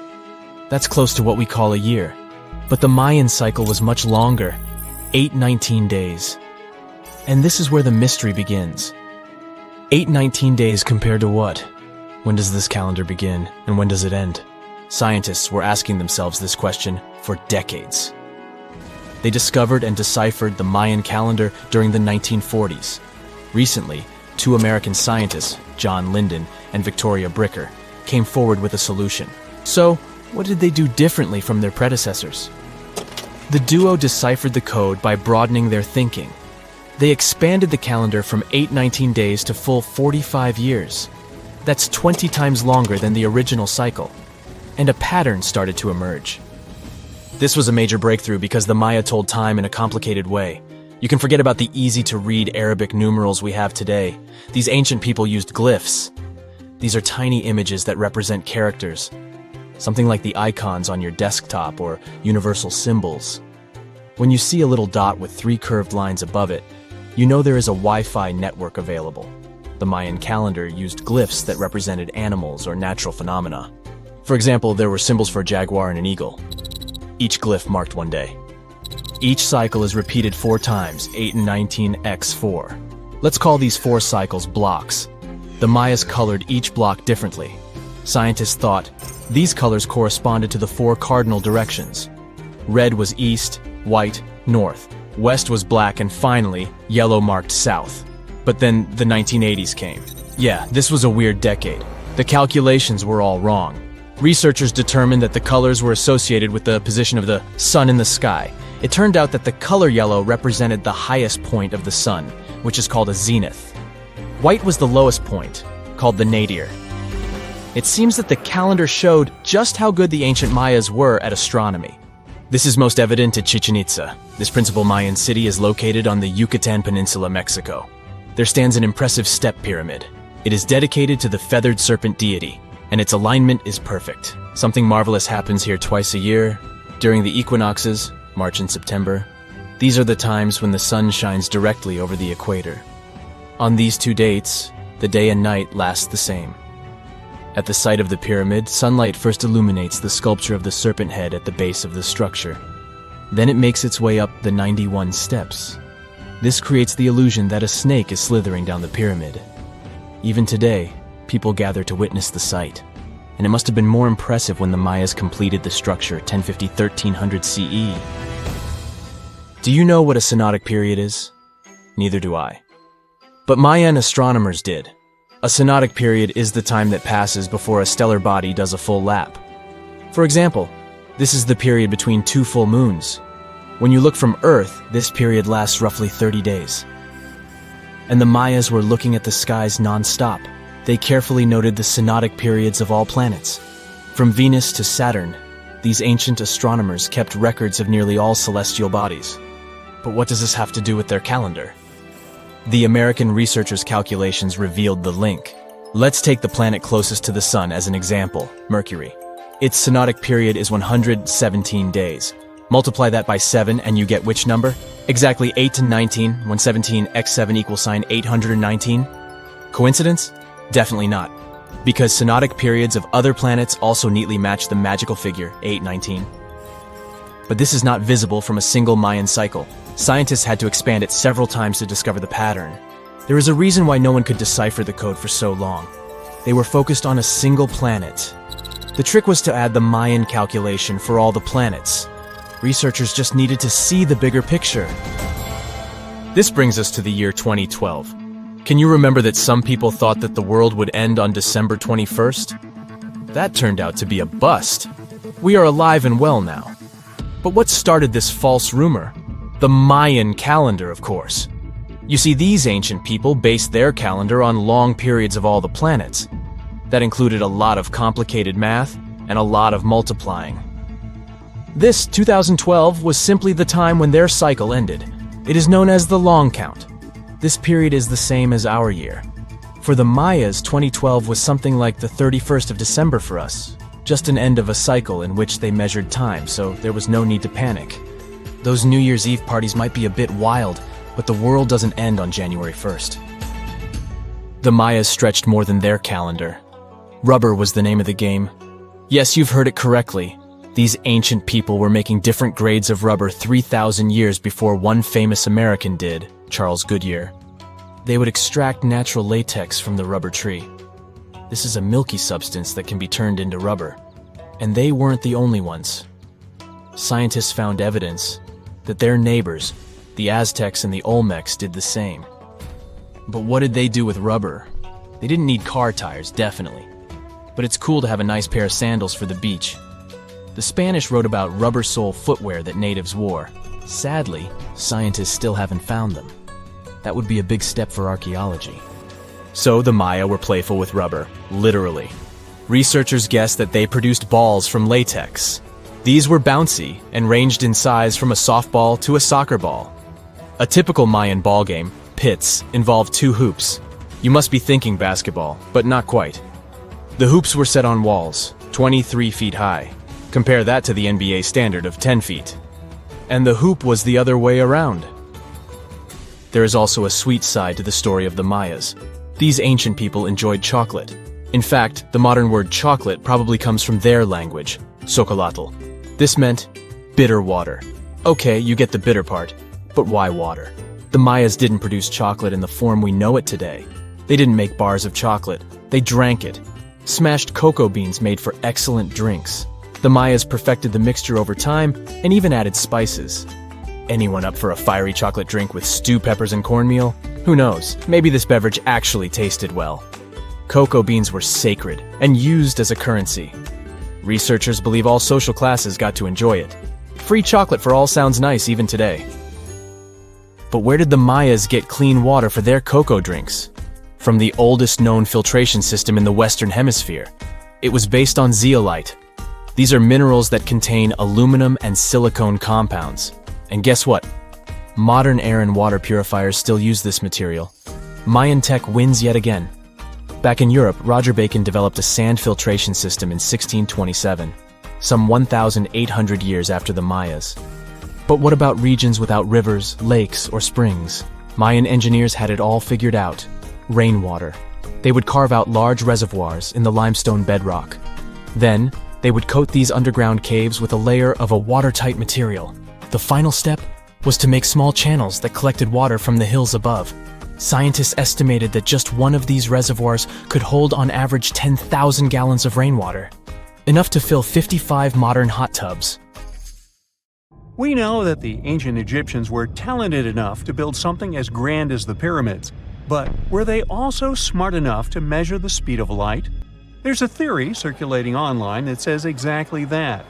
That's close to what we call a year. But the Mayan cycle was much longer. 819 days. And this is where the mystery begins. 819 days compared to what? When does this calendar begin, and when does it end? Scientists were asking themselves this question for decades. They discovered and deciphered the Mayan calendar during the 1940s. Recently, two American scientists, John Linden and Victoria Bricker, came forward with a solution. So, what did they do differently from their predecessors? The duo deciphered the code by broadening their thinking. They expanded the calendar from 819 days to full 45 years. That's 20 times longer than the original cycle. And a pattern started to emerge. This was a major breakthrough because the Maya told time in a complicated way. You can forget about the easy-to-read Arabic numerals we have today. These ancient people used glyphs. These are tiny images that represent characters. Something like the icons on your desktop or universal symbols. When you see a little dot with 3 curved lines above it, you know there is a Wi-Fi network available. The Mayan calendar used glyphs that represented animals or natural phenomena. For example, there were symbols for a jaguar and an eagle. Each glyph marked one day. Each cycle is repeated 4 times, 8 and 19 x 4. Let's call these 4 cycles blocks. The Mayas colored each block differently. Scientists thought these colors corresponded to the 4 cardinal directions. Red was east, white, north. West was black, and finally, yellow marked south. But then the 1980s came. Yeah, this was a weird decade. The calculations were all wrong. Researchers determined that the colors were associated with the position of the sun in the sky. It turned out that the color yellow represented the highest point of the sun, which is called a zenith. White was the lowest point, called the nadir. It seems that the calendar showed just how good the ancient Mayas were at astronomy. This is most evident at Chichen Itza. This principal Mayan city is located on the Yucatan Peninsula, Mexico. There stands an impressive step pyramid. It is dedicated to the feathered serpent deity, and its alignment is perfect. Something marvelous happens here twice a year, during the equinoxes, March and September. These are the times when the sun shines directly over the equator. On these 2 dates, the day and night last the same. At the site of the pyramid, sunlight first illuminates the sculpture of the serpent head at the base of the structure. Then it makes its way up the 91 steps. This creates the illusion that a snake is slithering down the pyramid. Even today, people gather to witness the sight. And it must have been more impressive when the Mayas completed the structure 1050-1300 CE. Do you know what a synodic period is? Neither do I. But Mayan astronomers did. A synodic period is the time that passes before a stellar body does a full lap. For example, this is the period between 2 full moons. When you look from Earth, this period lasts roughly 30 days. And the Mayas were looking at the skies non-stop. They carefully noted the synodic periods of all planets. From Venus to Saturn, these ancient astronomers kept records of nearly all celestial bodies. But what does this have to do with their calendar? The American researchers' calculations revealed the link. Let's take the planet closest to the sun as an example, Mercury. Its synodic period is 117 days. Multiply that by 7 and you get which number? Exactly 8 to 19, when 17 x 7 equals sign 819? Coincidence? Definitely not. Because synodic periods of other planets also neatly match the magical figure 819. But this is not visible from a single Mayan cycle. Scientists had to expand it several times to discover the pattern. There is a reason why no one could decipher the code for so long. They were focused on a single planet. The trick was to add the Mayan calculation for all the planets. Researchers just needed to see the bigger picture. This brings us to the year 2012. Can you remember that some people thought that the world would end on December 21st? That turned out to be a bust. We are alive and well now. But what started this false rumor? The Mayan calendar, of course. You see, these ancient people based their calendar on long periods of all the planets. That included a lot of complicated math and a lot of multiplying. This 2012 was simply the time when their cycle ended. It is known as the long count. This period is the same as our year. For the Mayas, 2012 was something like the 31st of December for us. Just an end of a cycle in which they measured time, so there was no need to panic. Those New Year's Eve parties might be a bit wild, but the world doesn't end on January 1st. The Mayas stretched more than their calendar. Rubber was the name of the game. Yes, you've heard it correctly. These ancient people were making different grades of rubber 3,000 years before one famous American did, Charles Goodyear. They would extract natural latex from the rubber tree. This is a milky substance that can be turned into rubber. And they weren't the only ones. Scientists found evidence that their neighbors, the Aztecs and the Olmecs, did the same. But what did they do with rubber? They didn't need car tires, definitely. But it's cool to have a nice pair of sandals for the beach. The Spanish wrote about rubber sole footwear that natives wore. Sadly, scientists still haven't found them. That would be a big step for archaeology. So the Maya were playful with rubber, literally. Researchers guess that they produced balls from latex. These were bouncy and ranged in size from a softball to a soccer ball. A typical Mayan ball game, pits, involved 2 hoops. You must be thinking basketball, but not quite. The hoops were set on walls, 23 feet high. Compare that to the NBA standard of 10 feet. And the hoop was the other way around. There is also a sweet side to the story of the Mayas. These ancient people enjoyed chocolate. In fact, the modern word chocolate probably comes from their language, xocolotl. This meant bitter water. Okay, you get the bitter part, but why water? The Mayas didn't produce chocolate in the form we know it today. They didn't make bars of chocolate, they drank it. Smashed cocoa beans made for excellent drinks. The Mayas perfected the mixture over time and even added spices. Anyone up for a fiery chocolate drink with stew peppers and cornmeal? Who knows, maybe this beverage actually tasted well. Cocoa beans were sacred and used as a currency. Researchers believe all social classes got to enjoy it. Free chocolate for all sounds nice even today. But where did the Mayas get clean water for their cocoa drinks? From the oldest known filtration system in the Western Hemisphere. It was based on zeolite. These are minerals that contain aluminum and silicone compounds. And guess what? Modern air and water purifiers still use this material. Mayan tech wins yet again. Back in Europe, Roger Bacon developed a sand filtration system in 1627, some 1,800 years after the Mayas. But what about regions without rivers, lakes, or springs? Mayan engineers had it all figured out. Rainwater. They would carve out large reservoirs in the limestone bedrock. Then, they would coat these underground caves with a layer of a watertight material. The final step was to make small channels that collected water from the hills above. Scientists estimated that just one of these reservoirs could hold on average 10,000 gallons of rainwater, enough to fill 55 modern hot tubs. We know that the ancient Egyptians were talented enough to build something as grand as the pyramids, but were they also smart enough to measure the speed of light? There's a theory circulating online that says exactly that.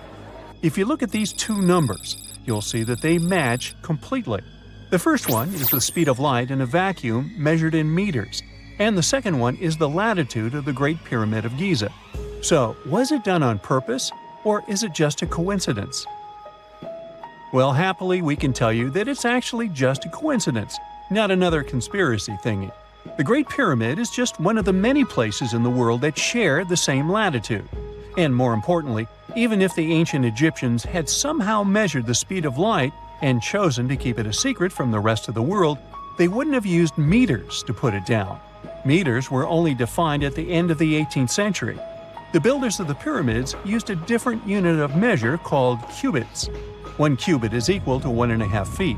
If you look at these 2 numbers, you'll see that they match completely. The first one is the speed of light in a vacuum measured in meters, and the second one is the latitude of the Great Pyramid of Giza. So, was it done on purpose, or is it just a coincidence? Well, happily, we can tell you that it's actually just a coincidence, not another conspiracy thingy. The Great Pyramid is just one of the many places in the world that share the same latitude. And more importantly, even if the ancient Egyptians had somehow measured the speed of light and chosen to keep it a secret from the rest of the world, they wouldn't have used meters to put it down. Meters were only defined at the end of the 18th century. The builders of the pyramids used a different unit of measure called cubits. 1 cubit is equal to 1.5 feet.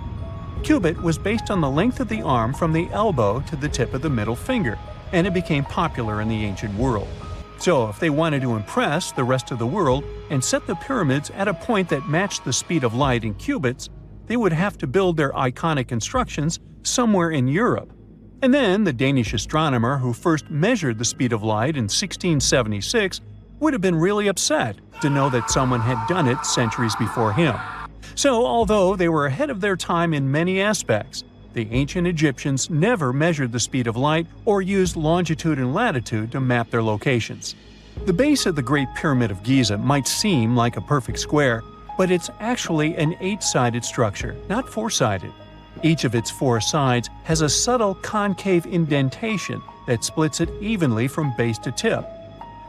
Cubit was based on the length of the arm from the elbow to the tip of the middle finger, and it became popular in the ancient world. So if they wanted to impress the rest of the world and set the pyramids at a point that matched the speed of light in cubits, they would have to build their iconic constructions somewhere in Europe. And then the Danish astronomer who first measured the speed of light in 1676 would have been really upset to know that someone had done it centuries before him. So although they were ahead of their time in many aspects, the ancient Egyptians never measured the speed of light or used longitude and latitude to map their locations. The base of the Great Pyramid of Giza might seem like a perfect square, but it's actually an 8-sided structure, not 4-sided. Each of its 4 sides has a subtle concave indentation that splits it evenly from base to tip.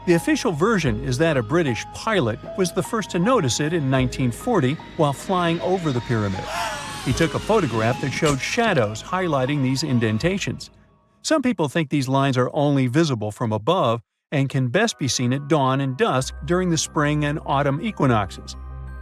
The official version is that a British pilot was the first to notice it in 1940 while flying over the pyramid. He took a photograph that showed shadows highlighting these indentations. Some people think these lines are only visible from above and can best be seen at dawn and dusk during the spring and autumn equinoxes.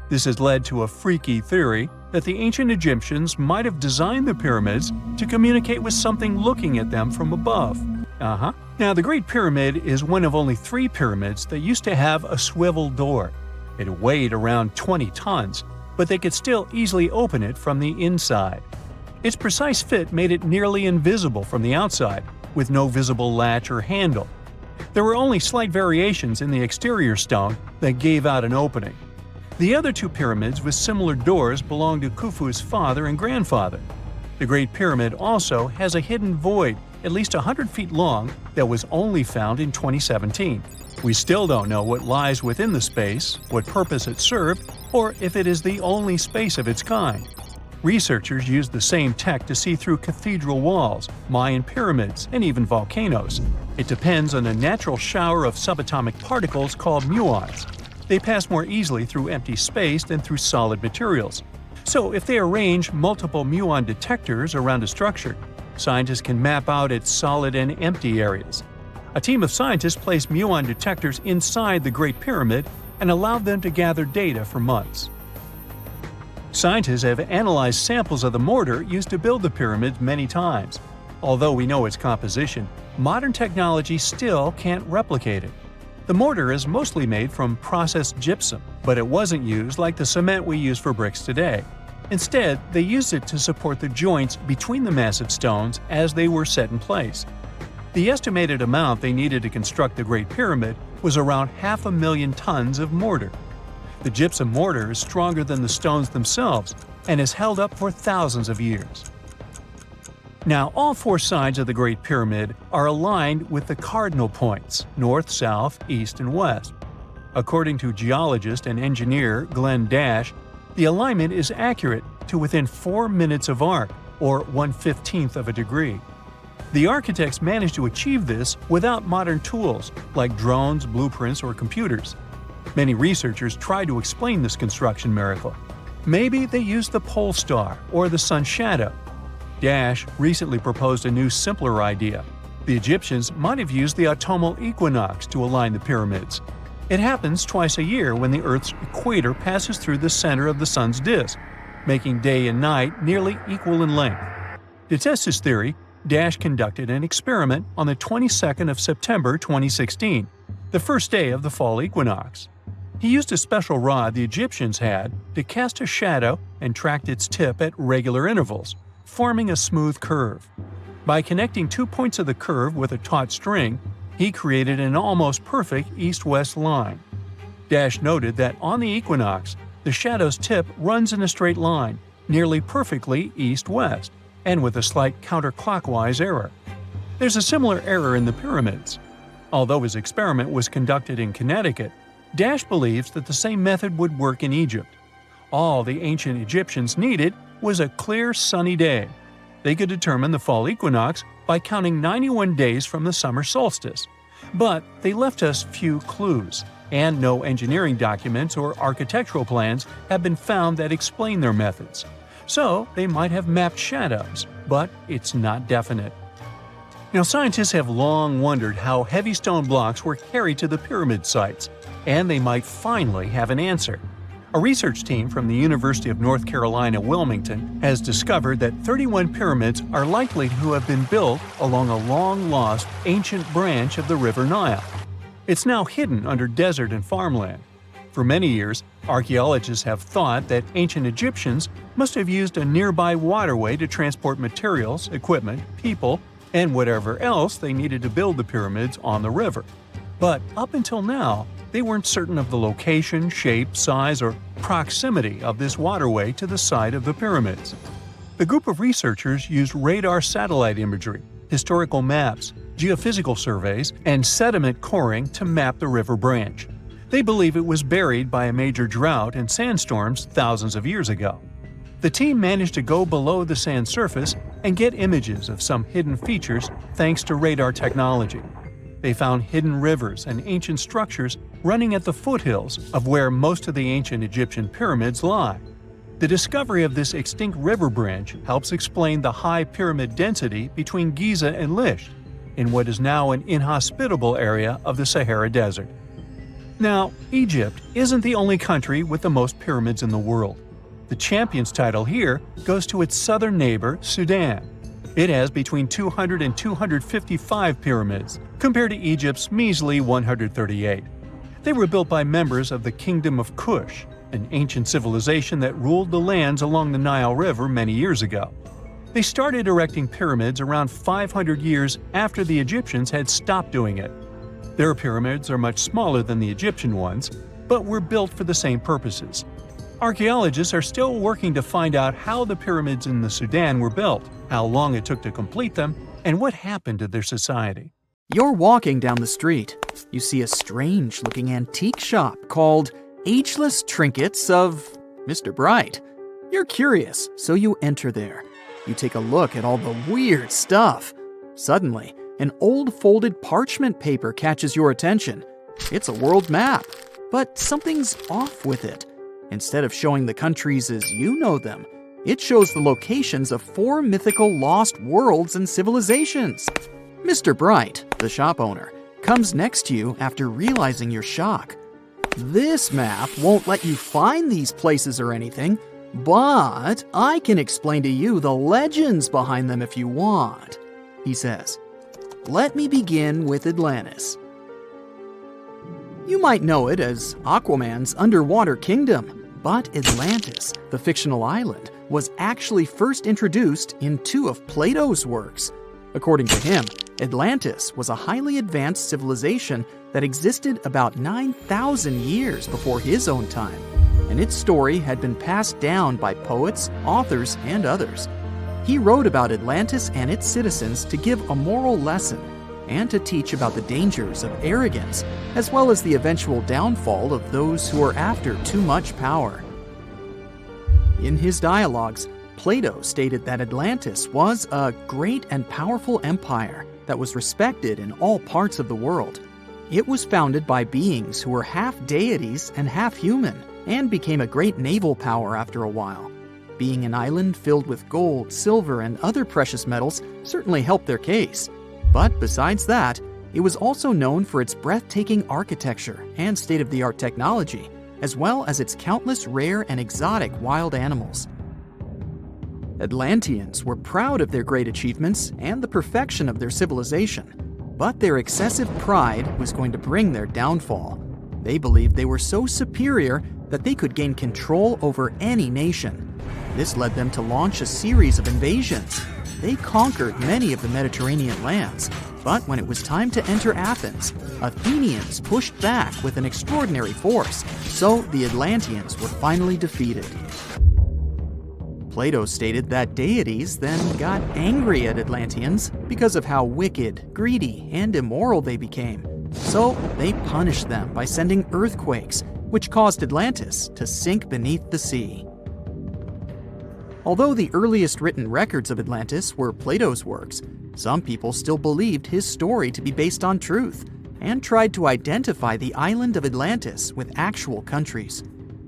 This has led to a freaky theory that the ancient Egyptians might have designed the pyramids to communicate with something looking at them from above. Now, the Great Pyramid is one of only 3 pyramids that used to have a swivel door. It weighed around 20 tons, but they could still easily open it from the inside. Its precise fit made it nearly invisible from the outside, with no visible latch or handle. There were only slight variations in the exterior stone that gave out an opening. The other 2 pyramids with similar doors belonged to Khufu's father and grandfather. The Great Pyramid also has a hidden void at least 100 feet long that was only found in 2017. We still don't know what lies within the space, what purpose it served, or if it is the only space of its kind. Researchers used the same tech to see through cathedral walls, Mayan pyramids, and even volcanoes. It depends on a natural shower of subatomic particles called muons. They pass more easily through empty space than through solid materials. So if they arrange multiple muon detectors around a structure, scientists can map out its solid and empty areas. A team of scientists placed muon detectors inside the Great Pyramid and allowed them to gather data for months. Scientists have analyzed samples of the mortar used to build the pyramids many times. Although we know its composition, modern technology still can't replicate it. The mortar is mostly made from processed gypsum, but it wasn't used like the cement we use for bricks today. Instead, they used it to support the joints between the massive stones as they were set in place. The estimated amount they needed to construct the Great Pyramid was around 500,000 tons of mortar. The gypsum mortar is stronger than the stones themselves and has held up for thousands of years. Now, all 4 sides of the Great Pyramid are aligned with the cardinal points – north, south, east, and west. According to geologist and engineer Glenn Dash, the alignment is accurate to within 4 minutes of arc, or 1/15th of a degree. The architects managed to achieve this without modern tools like drones, blueprints, or computers. Many researchers try to explain this construction miracle. Maybe they used the pole star or the sun's shadow. Dash recently proposed a new, simpler idea. The Egyptians might have used the autumnal equinox to align the pyramids. It happens twice a year when the Earth's equator passes through the center of the sun's disk, making day and night nearly equal in length. To test his theory, Dash conducted an experiment on the 22nd of September 2016, the first day of the fall equinox. He used a special rod the Egyptians had to cast a shadow and tracked its tip at regular intervals, forming a smooth curve. By connecting 2 points of the curve with a taut string, he created an almost perfect east-west line. Dash noted that on the equinox, the shadow's tip runs in a straight line, nearly perfectly east-west, and with a slight counterclockwise error. There's a similar error in the pyramids. Although his experiment was conducted in Connecticut, Dash believes that the same method would work in Egypt. All the ancient Egyptians needed was a clear, sunny day. They could determine the fall equinox by counting 91 days from the summer solstice. But they left us few clues, and no engineering documents or architectural plans have been found that explain their methods. So they might have mapped shadows, but it's not definite. Now, scientists have long wondered how heavy stone blocks were carried to the pyramid sites, and they might finally have an answer. A research team from the University of North Carolina, Wilmington, has discovered that 31 pyramids are likely to have been built along a long-lost ancient branch of the River Nile. It's now hidden under desert and farmland. For many years, archaeologists have thought that ancient Egyptians must have used a nearby waterway to transport materials, equipment, people, and whatever else they needed to build the pyramids on the river. But up until now, they weren't certain of the location, shape, size, or proximity of this waterway to the site of the pyramids. The group of researchers used radar satellite imagery, historical maps, geophysical surveys, and sediment coring to map the river branch. They believe it was buried by a major drought and sandstorms thousands of years ago. The team managed to go below the sand surface and get images of some hidden features thanks to radar technology. They found hidden rivers and ancient structures running at the foothills of where most of the ancient Egyptian pyramids lie. The discovery of this extinct river branch helps explain the high pyramid density between Giza and Lisht, in what is now an inhospitable area of the Sahara Desert. Now, Egypt isn't the only country with the most pyramids in the world. The champion's title here goes to its southern neighbor, Sudan. It has between 200 and 255 pyramids, compared to Egypt's measly 138. They were built by members of the Kingdom of Kush, an ancient civilization that ruled the lands along the Nile River many years ago. They started erecting pyramids around 500 years after the Egyptians had stopped doing it. Their pyramids are much smaller than the Egyptian ones, but were built for the same purposes. Archaeologists are still working to find out how the pyramids in the Sudan were built, how long it took to complete them, and what happened to their society. You're walking down the street. You see a strange-looking antique shop called Ageless Trinkets of Mr. Bright. You're curious, so you enter there. You take a look at all the weird stuff. Suddenly, an old folded parchment paper catches your attention. It's a world map, but something's off with it. Instead of showing the countries as you know them, it shows the locations of 4 mythical lost worlds and civilizations. Mr. Bright, the shop owner, comes next to you after realizing your shock. This map won't let you find these places or anything, but I can explain to you the legends behind them if you want, he says. Let me begin with Atlantis. You might know it as Aquaman's underwater kingdom, but Atlantis, the fictional island, was actually first introduced in 2 of Plato's works. According to him, Atlantis was a highly advanced civilization that existed about 9,000 years before his own time, and its story had been passed down by poets, authors, and others. He wrote about Atlantis and its citizens to give a moral lesson and to teach about the dangers of arrogance, as well as the eventual downfall of those who are after too much power. In his dialogues, Plato stated that Atlantis was a great and powerful empire that was respected in all parts of the world. It was founded by beings who were half deities and half human, and became a great naval power after a while. Being an island filled with gold, silver, and other precious metals certainly helped their case. But besides that, it was also known for its breathtaking architecture and state-of-the-art technology, as well as its countless rare and exotic wild animals. Atlanteans were proud of their great achievements and the perfection of their civilization, but their excessive pride was going to bring their downfall. They believed they were so superior that they could gain control over any nation. This led them to launch a series of invasions. They conquered many of the Mediterranean lands, but when it was time to enter Athens, Athenians pushed back with an extraordinary force, so the Atlanteans were finally defeated. Plato stated that deities then got angry at Atlanteans because of how wicked, greedy, and immoral they became. So they punished them by sending earthquakes, which caused Atlantis to sink beneath the sea. Although the earliest written records of Atlantis were Plato's works, some people still believed his story to be based on truth and tried to identify the island of Atlantis with actual countries.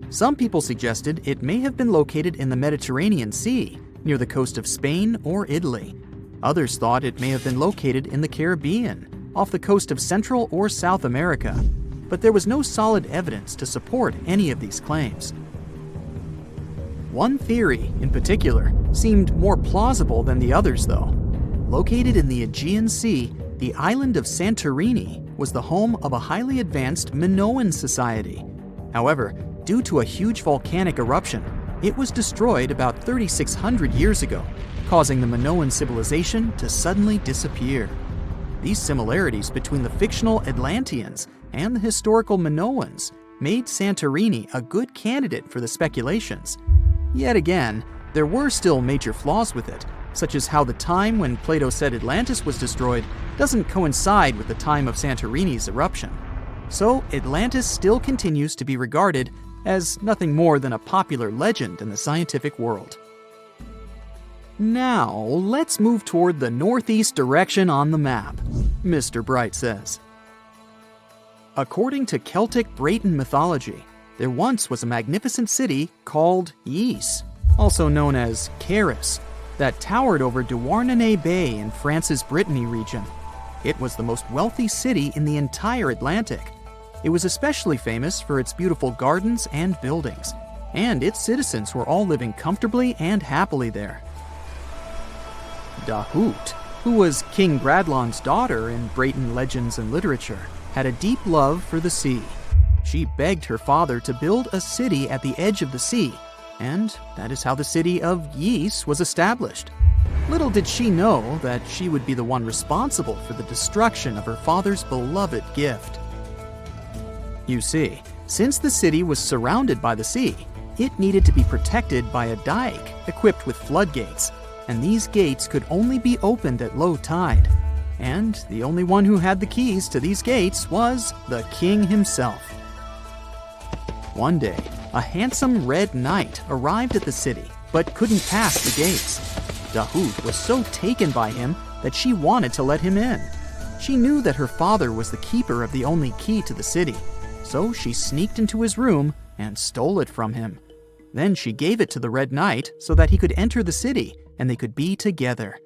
Some people suggested it may have been located in the Mediterranean Sea, near the coast of Spain or Italy. Others thought it may have been located in the Caribbean, off the coast of Central or South America, but there was no solid evidence to support any of these claims. One theory, in particular, seemed more plausible than the others, though. Located in the Aegean Sea, the island of Santorini was the home of a highly advanced Minoan society. However, due to a huge volcanic eruption, it was destroyed about 3,600 years ago, causing the Minoan civilization to suddenly disappear. These similarities between the fictional Atlanteans and the historical Minoans made Santorini a good candidate for the speculations. Yet again, there were still major flaws with it, such as how the time when Plato said Atlantis was destroyed doesn't coincide with the time of Santorini's eruption. So Atlantis still continues to be regarded as nothing more than a popular legend in the scientific world. Now, let's move toward the northeast direction on the map, Mr. Bright says. According to Celtic Breton mythology, there once was a magnificent city called Ys, also known as Caris, that towered over Douarnenez Bay in France's Brittany region. It was the most wealthy city in the entire Atlantic. It was especially famous for its beautiful gardens and buildings, and its citizens were all living comfortably and happily there. Dahut, who was King Bradlon's daughter in Brayton legends and literature, had a deep love for the sea. She begged her father to build a city at the edge of the sea, and that is how the city of Ys was established. Little did she know that she would be the one responsible for the destruction of her father's beloved gift. You see, since the city was surrounded by the sea, it needed to be protected by a dike equipped with floodgates, and these gates could only be opened at low tide. And the only one who had the keys to these gates was the king himself. One day, a handsome red knight arrived at the city, but couldn't pass the gates. Dahut was so taken by him that she wanted to let him in. She knew that her father was the keeper of the only key to the city, so she sneaked into his room and stole it from him. Then she gave it to the Red Knight so that he could enter the city and they could be together.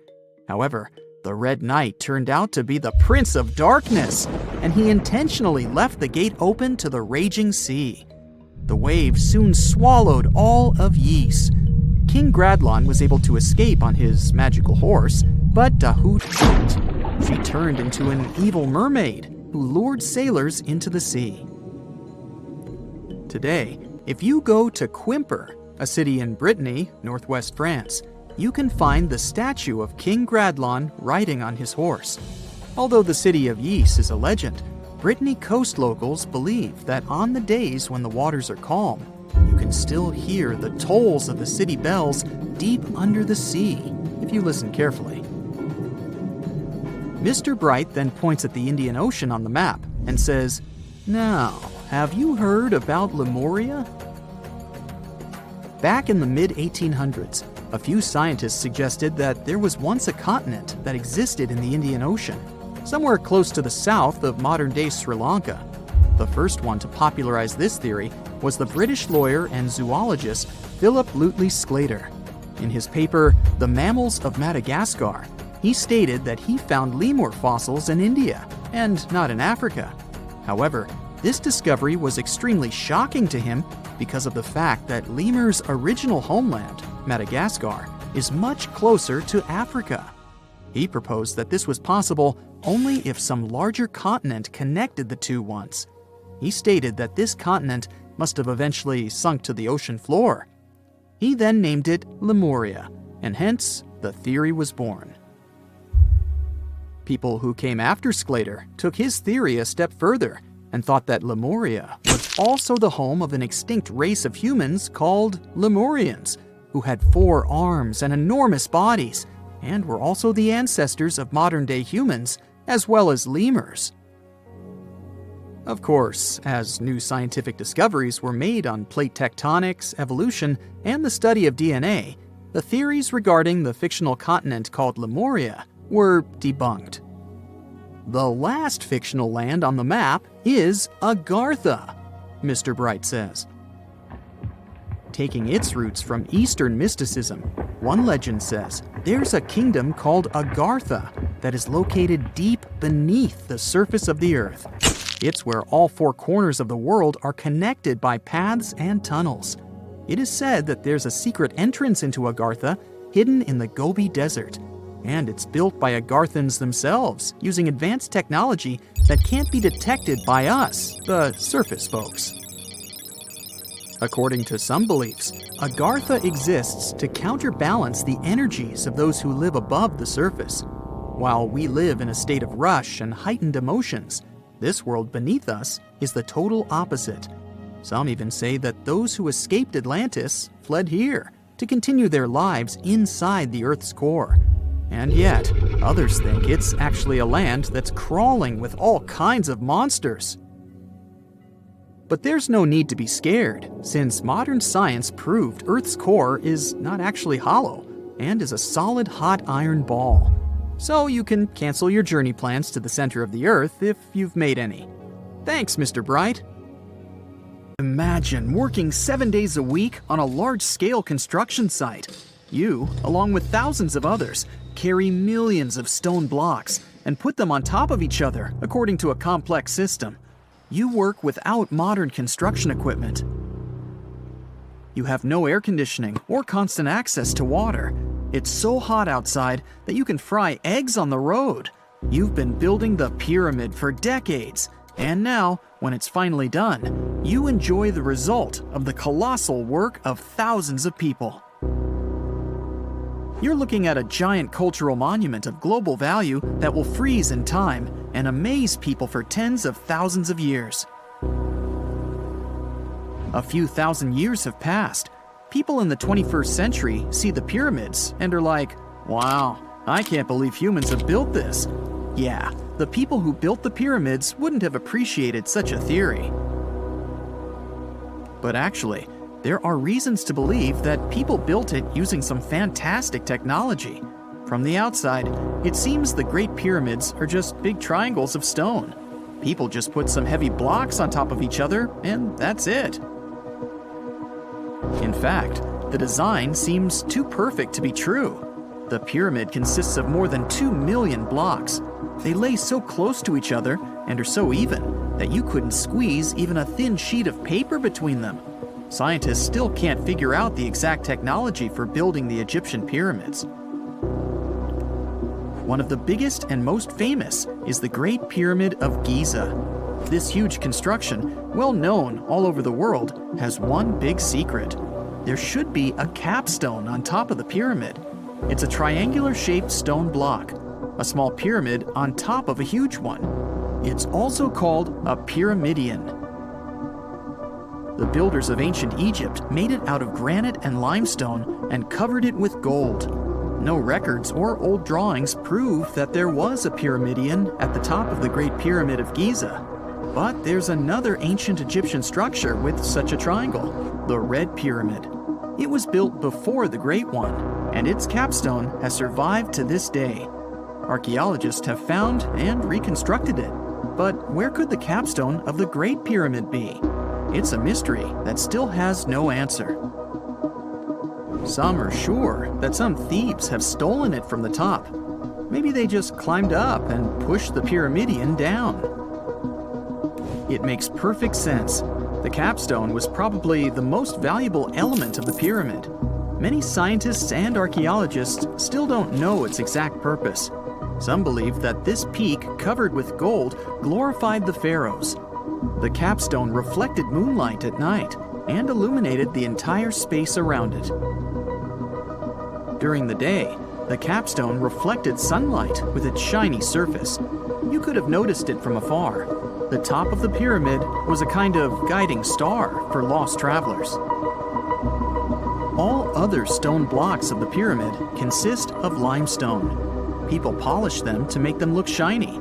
However, the Red Knight turned out to be the Prince of Darkness, and he intentionally left the gate open to the raging sea. The waves soon swallowed all of Ys. King Gradlon was able to escape on his magical horse, but Dahut couldn't. She turned into an evil mermaid who lured sailors into the sea. Today, if you go to Quimper, a city in Brittany, northwest France, you can find the statue of King Gradlon riding on his horse. Although the city of Ys is a legend, Brittany coast locals believe that on the days when the waters are calm, you can still hear the tolls of the city bells deep under the sea, if you listen carefully. Mr. Bright then points at the Indian Ocean on the map and says, "Now, have you heard about Lemuria?" Back in the mid-1800s, a few scientists suggested that there was once a continent that existed in the Indian Ocean, somewhere close to the south of modern-day Sri Lanka. The first one to popularize this theory was the British lawyer and zoologist Philip Lutley Sclater. In his paper, The Mammals of Madagascar, he stated that he found lemur fossils in India and not in Africa. However, this discovery was extremely shocking to him because of the fact that lemurs' original homeland, Madagascar, is much closer to Africa. He proposed that this was possible only if some larger continent connected the two once. He stated that this continent must have eventually sunk to the ocean floor. He then named it Lemuria, and hence the theory was born. People who came after Sclater took his theory a step further and thought that Lemuria was also the home of an extinct race of humans called Lemurians, who had 4 arms and enormous bodies, and were also the ancestors of modern-day humans, as well as lemurs. Of course, as new scientific discoveries were made on plate tectonics, evolution, and the study of DNA, the theories regarding the fictional continent called Lemuria were debunked. The last fictional land on the map is Agartha, Mr. Bright says. Taking its roots from Eastern mysticism, one legend says there's a kingdom called Agartha that is located deep beneath the surface of the earth. It's where all 4 corners of the world are connected by paths and tunnels. It is said that there's a secret entrance into Agartha hidden in the Gobi Desert, and it's built by Agarthans themselves using advanced technology that can't be detected by us, the surface folks. According to some beliefs, Agartha exists to counterbalance the energies of those who live above the surface. While we live in a state of rush and heightened emotions, this world beneath us is the total opposite. Some even say that those who escaped Atlantis fled here to continue their lives inside the Earth's core. And yet, others think it's actually a land that's crawling with all kinds of monsters. But there's no need to be scared, since modern science proved Earth's core is not actually hollow and is a solid hot iron ball. So you can cancel your journey plans to the center of the Earth if you've made any. Thanks, Mr. Bright. Imagine working 7 days a week on a large-scale construction site. You, along with thousands of others, carry millions of stone blocks and put them on top of each other according to a complex system. You work without modern construction equipment. You have no air conditioning or constant access to water. It's so hot outside that you can fry eggs on the road. You've been building the pyramid for decades, and now, when it's finally done, you enjoy the result of the colossal work of thousands of people. You're looking at a giant cultural monument of global value that will freeze in time and amaze people for tens of thousands of years. A few thousand years have passed. People in the 21st century see the pyramids and are like, wow, I can't believe humans have built this. Yeah, the people who built the pyramids wouldn't have appreciated such a theory. But actually, there are reasons to believe that people built it using some fantastic technology. From the outside, it seems the Great Pyramids are just big triangles of stone. People just put some heavy blocks on top of each other, and that's it. In fact, the design seems too perfect to be true. The pyramid consists of more than 2 million blocks. They lay so close to each other and are so even that you couldn't squeeze even a thin sheet of paper between them. Scientists still can't figure out the exact technology for building the Egyptian pyramids. One of the biggest and most famous is the Great Pyramid of Giza. This huge construction, well known all over the world, has one big secret. There should be a capstone on top of the pyramid. It's a triangular-shaped stone block, a small pyramid on top of a huge one. It's also called a pyramidion. The builders of ancient Egypt made it out of granite and limestone and covered it with gold. No records or old drawings prove that there was a pyramidion at the top of the Great Pyramid of Giza. But there's another ancient Egyptian structure with such a triangle, the Red Pyramid. It was built before the Great One, and its capstone has survived to this day. Archaeologists have found and reconstructed it. But where could the capstone of the Great Pyramid be? It's a mystery that still has no answer. Some are sure that some thieves have stolen it from the top. Maybe they just climbed up and pushed the pyramidion down. It makes perfect sense. The capstone was probably the most valuable element of the pyramid. Many scientists and archaeologists still don't know its exact purpose. Some believe that this peak covered with gold glorified the pharaohs. The capstone reflected moonlight at night and illuminated the entire space around it. During the day, the capstone reflected sunlight with its shiny surface. You could have noticed it from afar. The top of the pyramid was a kind of guiding star for lost travelers. All other stone blocks of the pyramid consist of limestone. People polish them to make them look shiny.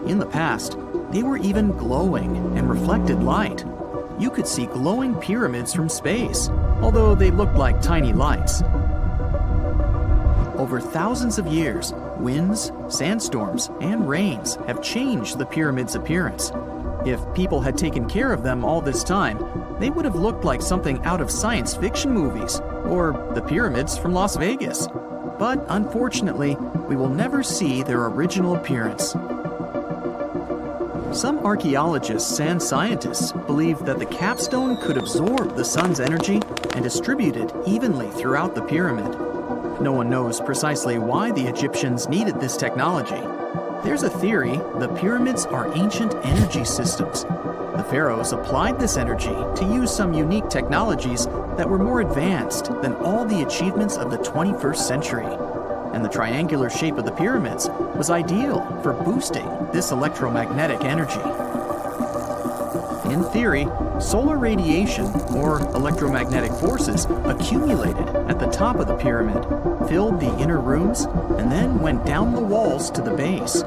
In the past, they were even glowing and reflected light. You could see glowing pyramids from space, although they looked like tiny lights. Over thousands of years, winds, sandstorms, and rains have changed the pyramid's appearance. If people had taken care of them all this time, they would have looked like something out of science fiction movies, or the pyramids from Las Vegas. But unfortunately, we will never see their original appearance. Some archaeologists and scientists believe that the capstone could absorb the sun's energy and distribute it evenly throughout the pyramid. No one knows precisely why the Egyptians needed this technology. There's a theory the pyramids are ancient energy systems. The pharaohs applied this energy to use some unique technologies that were more advanced than all the achievements of the 21st century. And the triangular shape of the pyramids was ideal for boosting this electromagnetic energy. In theory, solar radiation, or electromagnetic forces, accumulated at the top of the pyramid, filled the inner rooms, and then went down the walls to the base.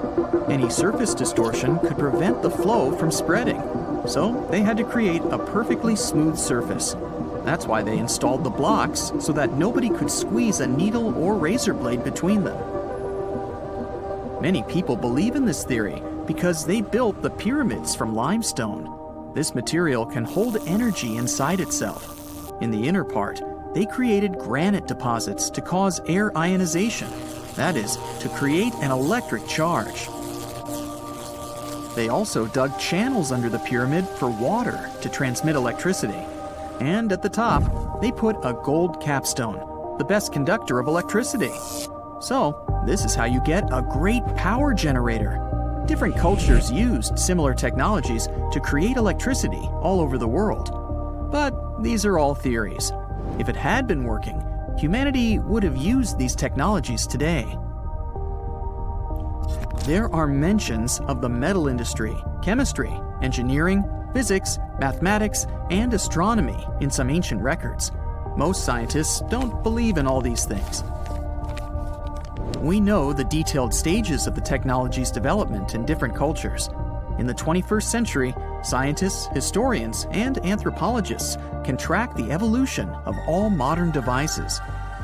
Any surface distortion could prevent the flow from spreading, so they had to create a perfectly smooth surface. That's why they installed the blocks so that nobody could squeeze a needle or razor blade between them. Many people believe in this theory because they built the pyramids from limestone. This material can hold energy inside itself. In the inner part, they created granite deposits to cause air ionization, that is, to create an electric charge. They also dug channels under the pyramid for water to transmit electricity. And at the top, they put a gold capstone, the best conductor of electricity. So, this is how you get a great power generator. Different cultures used similar technologies to create electricity all over the world. But these are all theories. If it had been working, humanity would have used these technologies today. There are mentions of the metal industry, chemistry, engineering, physics, mathematics, and astronomy in some ancient records. Most scientists don't believe in all these things. We know the detailed stages of the technology's development in different cultures. In the 21st century, scientists, historians, and anthropologists can track the evolution of all modern devices.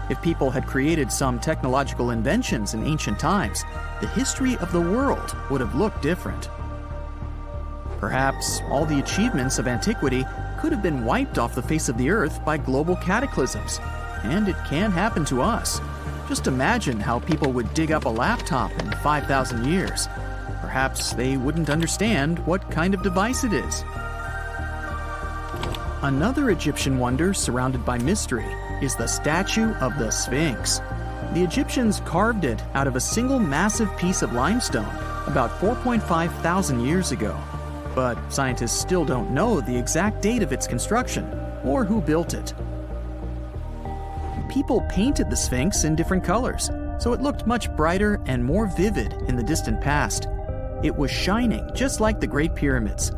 If people had created some technological inventions in ancient times, the history of the world would have looked different. Perhaps all the achievements of antiquity could have been wiped off the face of the earth by global cataclysms, and it can happen to us. Just imagine how people would dig up a laptop in 5,000 years. Perhaps they wouldn't understand what kind of device it is. Another Egyptian wonder surrounded by mystery is the statue of the Sphinx. The Egyptians carved it out of a single massive piece of limestone about 4.5 thousand years ago. But scientists still don't know the exact date of its construction or who built it. People painted the Sphinx in different colors, so it looked much brighter and more vivid in the distant past. It was shining just like the Great Pyramids.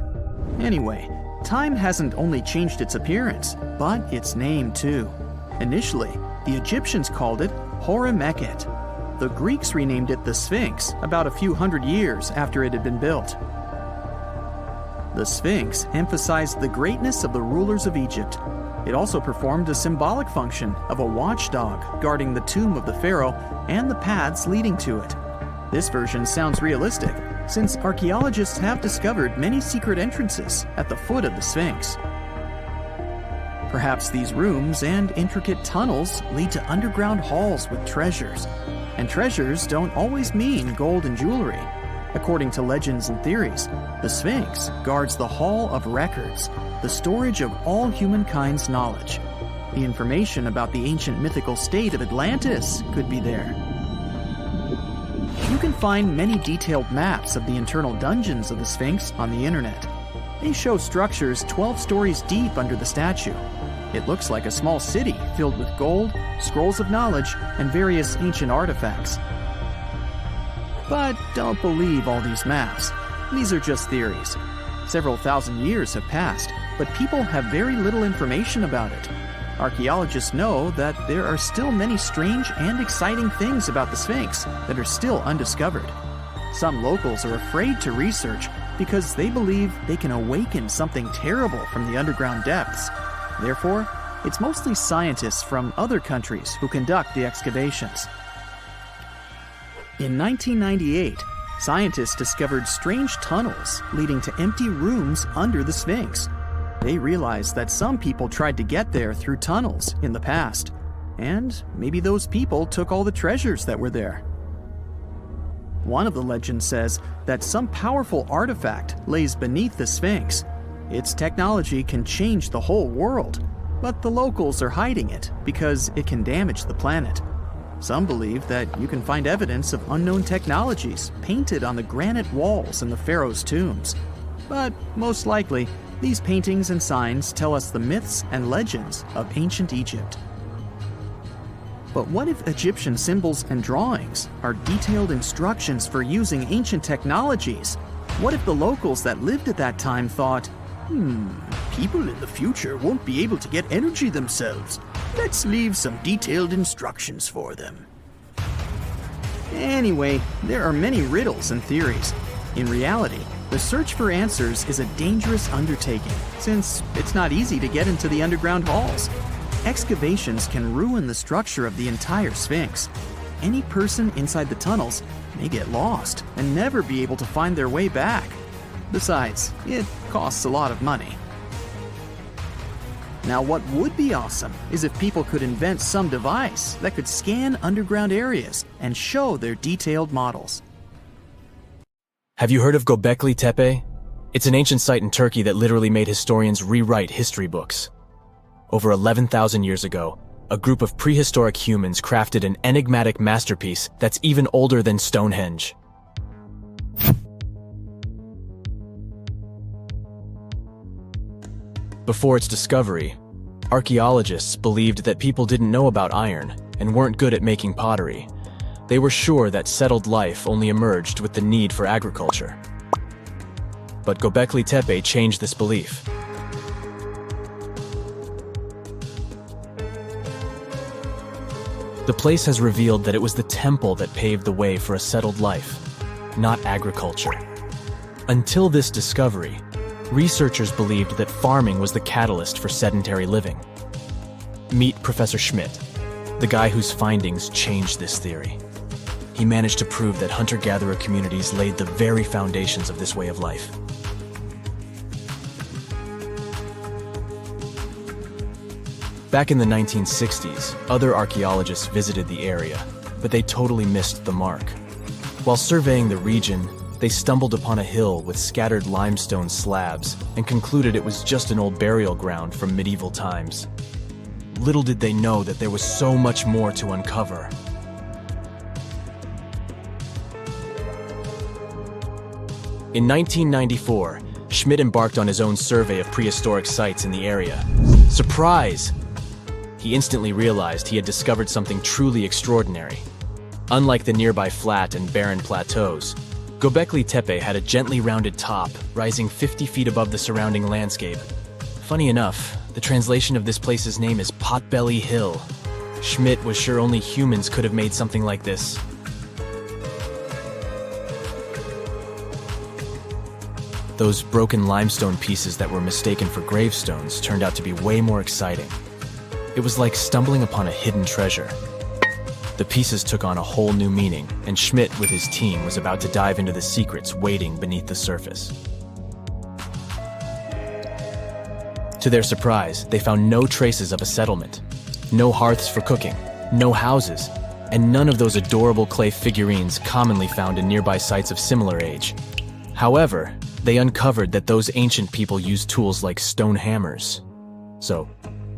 Anyway, time hasn't only changed its appearance, but its name too. Initially, the Egyptians called it Hor-Mekhet. The Greeks renamed it the Sphinx about a few hundred years after it had been built. The Sphinx emphasized the greatness of the rulers of Egypt. It also performed a symbolic function of a watchdog guarding the tomb of the pharaoh and the paths leading to it. This version sounds realistic, since archaeologists have discovered many secret entrances at the foot of the Sphinx. Perhaps these rooms and intricate tunnels lead to underground halls with treasures. And treasures don't always mean gold and jewelry. According to legends and theories, the Sphinx guards the Hall of Records, the storage of all humankind's knowledge. The information about the ancient mythical state of Atlantis could be there. You can find many detailed maps of the internal dungeons of the Sphinx on the internet. They show structures 12 stories deep under the statue. It looks like a small city filled with gold, scrolls of knowledge, and various ancient artifacts. But don't believe all these maps. These are just theories. Several thousand years have passed, but people have very little information about it. Archaeologists know that there are still many strange and exciting things about the Sphinx that are still undiscovered. Some locals are afraid to research because they believe they can awaken something terrible from the underground depths. Therefore, it's mostly scientists from other countries who conduct the excavations. In 1998, scientists discovered strange tunnels leading to empty rooms under the Sphinx. They realized that some people tried to get there through tunnels in the past, and maybe those people took all the treasures that were there. One of the legends says that some powerful artifact lays beneath the Sphinx. Its technology can change the whole world, but the locals are hiding it because it can damage the planet. Some believe that you can find evidence of unknown technologies painted on the granite walls in the pharaoh's tombs. But most likely, these paintings and signs tell us the myths and legends of ancient Egypt. But what if Egyptian symbols and drawings are detailed instructions for using ancient technologies? What if the locals that lived at that time thought, people in the future won't be able to get energy themselves. Let's leave some detailed instructions for them. Anyway, there are many riddles and theories. In reality, the search for answers is a dangerous undertaking, since it's not easy to get into the underground halls. Excavations can ruin the structure of the entire Sphinx. Any person inside the tunnels may get lost and never be able to find their way back. Besides, it costs a lot of money. Now, what would be awesome is if people could invent some device that could scan underground areas and show their detailed models. Have you heard of Göbekli Tepe? It's an ancient site in Turkey that literally made historians rewrite history books. Over 11,000 years ago, a group of prehistoric humans crafted an enigmatic masterpiece that's even older than Stonehenge. Before its discovery, archaeologists believed that people didn't know about iron and weren't good at making pottery. They were sure that settled life only emerged with the need for agriculture. But Göbekli Tepe changed this belief. The place has revealed that it was the temple that paved the way for a settled life, not agriculture. Until this discovery, researchers believed that farming was the catalyst for sedentary living. Meet Professor Schmidt, the guy whose findings changed this theory. He managed to prove that hunter-gatherer communities laid the very foundations of this way of life. Back in the 1960s, other archaeologists visited the area, but they totally missed the mark. While surveying the region, they stumbled upon a hill with scattered limestone slabs and concluded it was just an old burial ground from medieval times. Little did they know that there was so much more to uncover. In 1994, Schmidt embarked on his own survey of prehistoric sites in the area. Surprise! He instantly realized he had discovered something truly extraordinary. Unlike the nearby flat and barren plateaus, Göbekli Tepe had a gently rounded top, rising 50 feet above the surrounding landscape. Funny enough, the translation of this place's name is Potbelly Hill. Schmidt was sure only humans could have made something like this. Those broken limestone pieces that were mistaken for gravestones turned out to be way more exciting. It was like stumbling upon a hidden treasure. The pieces took on a whole new meaning, and Schmidt with his team was about to dive into the secrets waiting beneath the surface. To their surprise, they found no traces of a settlement. No hearths for cooking, no houses, and none of those adorable clay figurines commonly found in nearby sites of similar age. However, they uncovered that those ancient people used tools like stone hammers. So,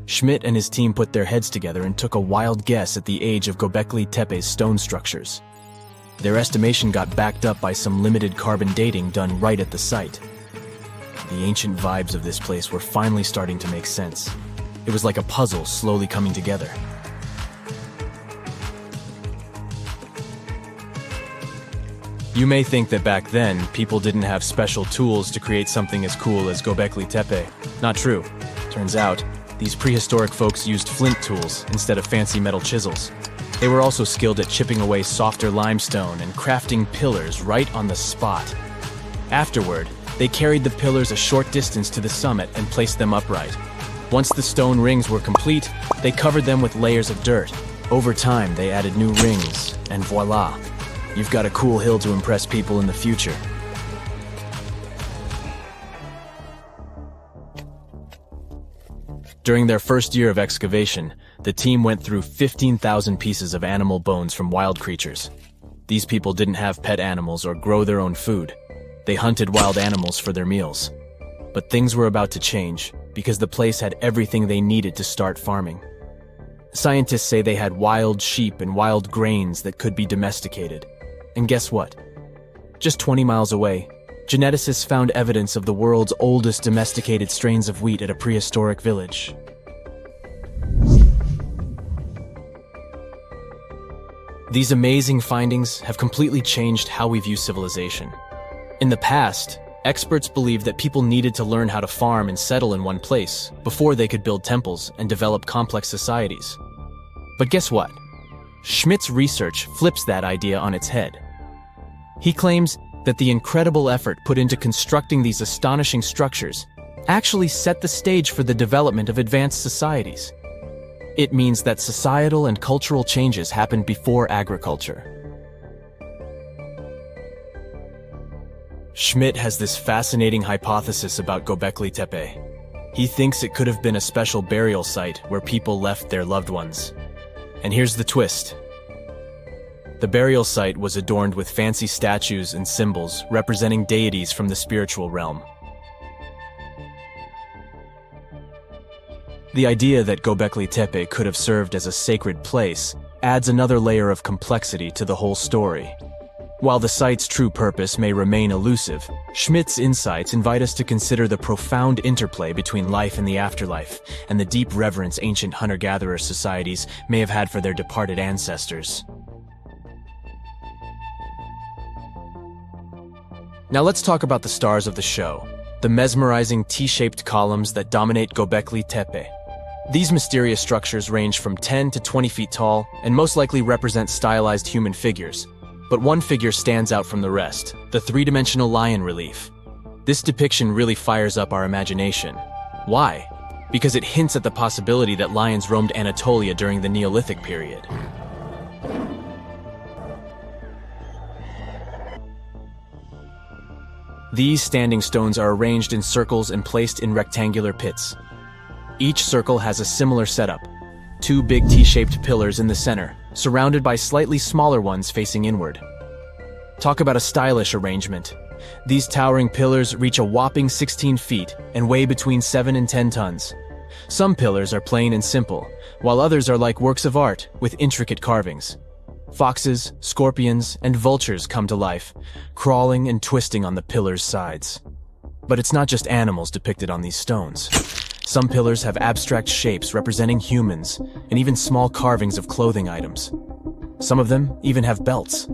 Schmidt and his team put their heads together and took a wild guess at the age of Göbekli Tepe's stone structures. Their estimation got backed up by some limited carbon dating done right at the site. The ancient vibes of this place were finally starting to make sense. It was like a puzzle slowly coming together. You may think that back then, people didn't have special tools to create something as cool as Göbekli Tepe. Not true. Turns out, these prehistoric folks used flint tools instead of fancy metal chisels. They were also skilled at chipping away softer limestone and crafting pillars right on the spot. Afterward, they carried the pillars a short distance to the summit and placed them upright. Once the stone rings were complete, they covered them with layers of dirt. Over time, they added new rings, and voila! You've got a cool hill to impress people in the future. During their first year of excavation, the team went through 15,000 pieces of animal bones from wild creatures. These people didn't have pet animals or grow their own food. They hunted wild animals for their meals. But things were about to change because the place had everything they needed to start farming. Scientists say they had wild sheep and wild grains that could be domesticated. And guess what? Just 20 miles away, geneticists found evidence of the world's oldest domesticated strains of wheat at a prehistoric village. These amazing findings have completely changed how we view civilization. In the past, experts believed that people needed to learn how to farm and settle in one place before they could build temples and develop complex societies. But guess what? Schmidt's research flips that idea on its head. He claims that the incredible effort put into constructing these astonishing structures actually set the stage for the development of advanced societies. It means that societal and cultural changes happened before agriculture. Schmidt has this fascinating hypothesis about Göbekli Tepe. He thinks it could have been a special burial site where people left their loved ones. And here's the twist. The burial site was adorned with fancy statues and symbols representing deities from the spiritual realm. The idea that Göbekli Tepe could have served as a sacred place adds another layer of complexity to the whole story. While the site's true purpose may remain elusive, Schmidt's insights invite us to consider the profound interplay between life and the afterlife, and the deep reverence ancient hunter-gatherer societies may have had for their departed ancestors. Now let's talk about the stars of the show, the mesmerizing T-shaped columns that dominate Göbekli Tepe. These mysterious structures range from 10 to 20 feet tall and most likely represent stylized human figures. But one figure stands out from the rest, the three-dimensional lion relief. This depiction really fires up our imagination. Why? Because it hints at the possibility that lions roamed Anatolia during the Neolithic period. These standing stones are arranged in circles and placed in rectangular pits. Each circle has a similar setup. Two big T-shaped pillars in the center, surrounded by slightly smaller ones facing inward. Talk about a stylish arrangement. These towering pillars reach a whopping 16 feet and weigh between 7 and 10 tons. Some pillars are plain and simple, while others are like works of art with intricate carvings. Foxes, scorpions, and vultures come to life, crawling and twisting on the pillars' sides. But it's not just animals depicted on these stones. Some pillars have abstract shapes representing humans, and even small carvings of clothing items. Some of them even have belts.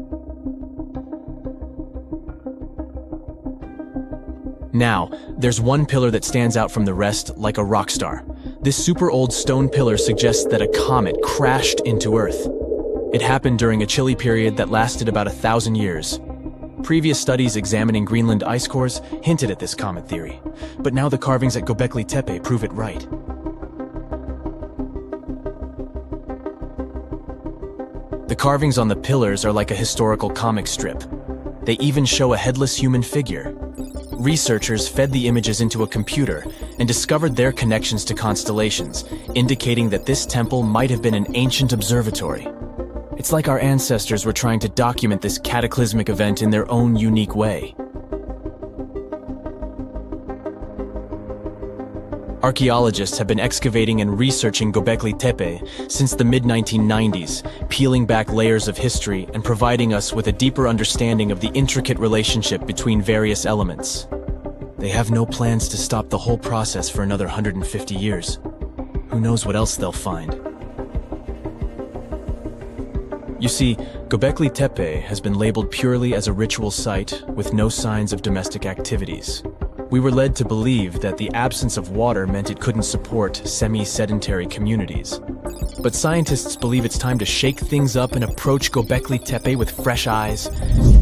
Now, there's one pillar that stands out from the rest like a rock star. This super old stone pillar suggests that a comet crashed into Earth. It happened during a chilly period that lasted about 1,000 years. Previous studies examining Greenland ice cores hinted at this comet theory, but now the carvings at Göbekli Tepe prove it right. The carvings on the pillars are like a historical comic strip. They even show a headless human figure. Researchers fed the images into a computer and discovered their connections to constellations, indicating that this temple might have been an ancient observatory. It's like our ancestors were trying to document this cataclysmic event in their own unique way. Archaeologists have been excavating and researching Göbekli Tepe since the mid-1990s, peeling back layers of history and providing us with a deeper understanding of the intricate relationship between various elements. They have no plans to stop the whole process for another 150 years. Who knows what else they'll find? You see, Göbekli Tepe has been labeled purely as a ritual site with no signs of domestic activities. We were led to believe that the absence of water meant it couldn't support semi-sedentary communities. But scientists believe it's time to shake things up and approach Göbekli Tepe with fresh eyes.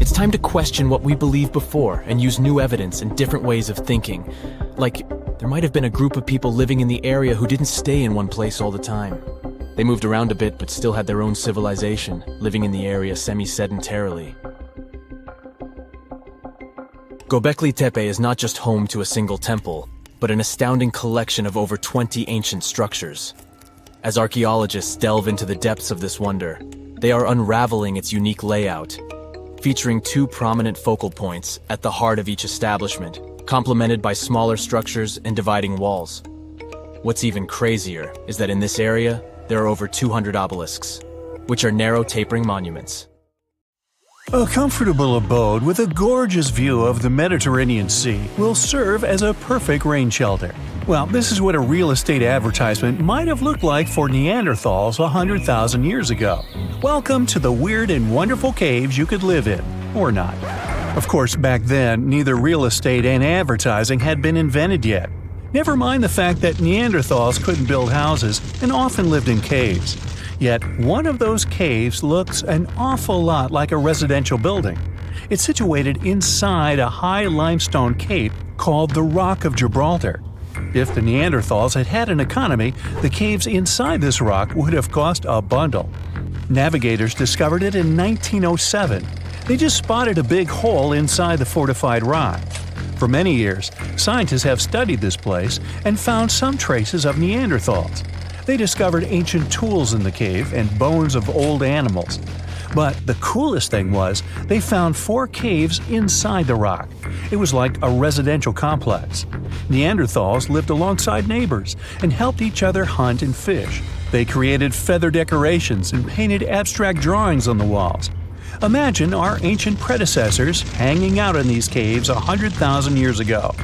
It's time to question what we believed before and use new evidence and different ways of thinking. Like, there might have been a group of people living in the area who didn't stay in one place all the time. They moved around a bit but still had their own civilization, living in the area semi-sedentarily. Göbekli Tepe is not just home to a single temple, but an astounding collection of over 20 ancient structures. As archaeologists delve into the depths of this wonder, they are unraveling its unique layout, featuring two prominent focal points at the heart of each establishment, complemented by smaller structures and dividing walls. What's even crazier is that in this area, there are over 200 obelisks, which are narrow tapering monuments. A comfortable abode with a gorgeous view of the Mediterranean Sea will serve as a perfect rain shelter. Well, this is what a real estate advertisement might have looked like for Neanderthals 100,000 years ago. Welcome to the weird and wonderful caves you could live in, or not. Of course, back then, neither real estate and advertising had been invented yet. Never mind the fact that Neanderthals couldn't build houses and often lived in caves. Yet, one of those caves looks an awful lot like a residential building. It's situated inside a high limestone cape called the Rock of Gibraltar. If the Neanderthals had had an economy, the caves inside this rock would have cost a bundle. Navigators discovered it in 1907. They just spotted a big hole inside the fortified rock. For many years, scientists have studied this place and found some traces of Neanderthals. They discovered ancient tools in the cave and bones of old animals. But the coolest thing was they found 4 caves inside the rock. It was like a residential complex. Neanderthals lived alongside neighbors and helped each other hunt and fish. They created feather decorations and painted abstract drawings on the walls. Imagine our ancient predecessors hanging out in these caves 100,000 years ago.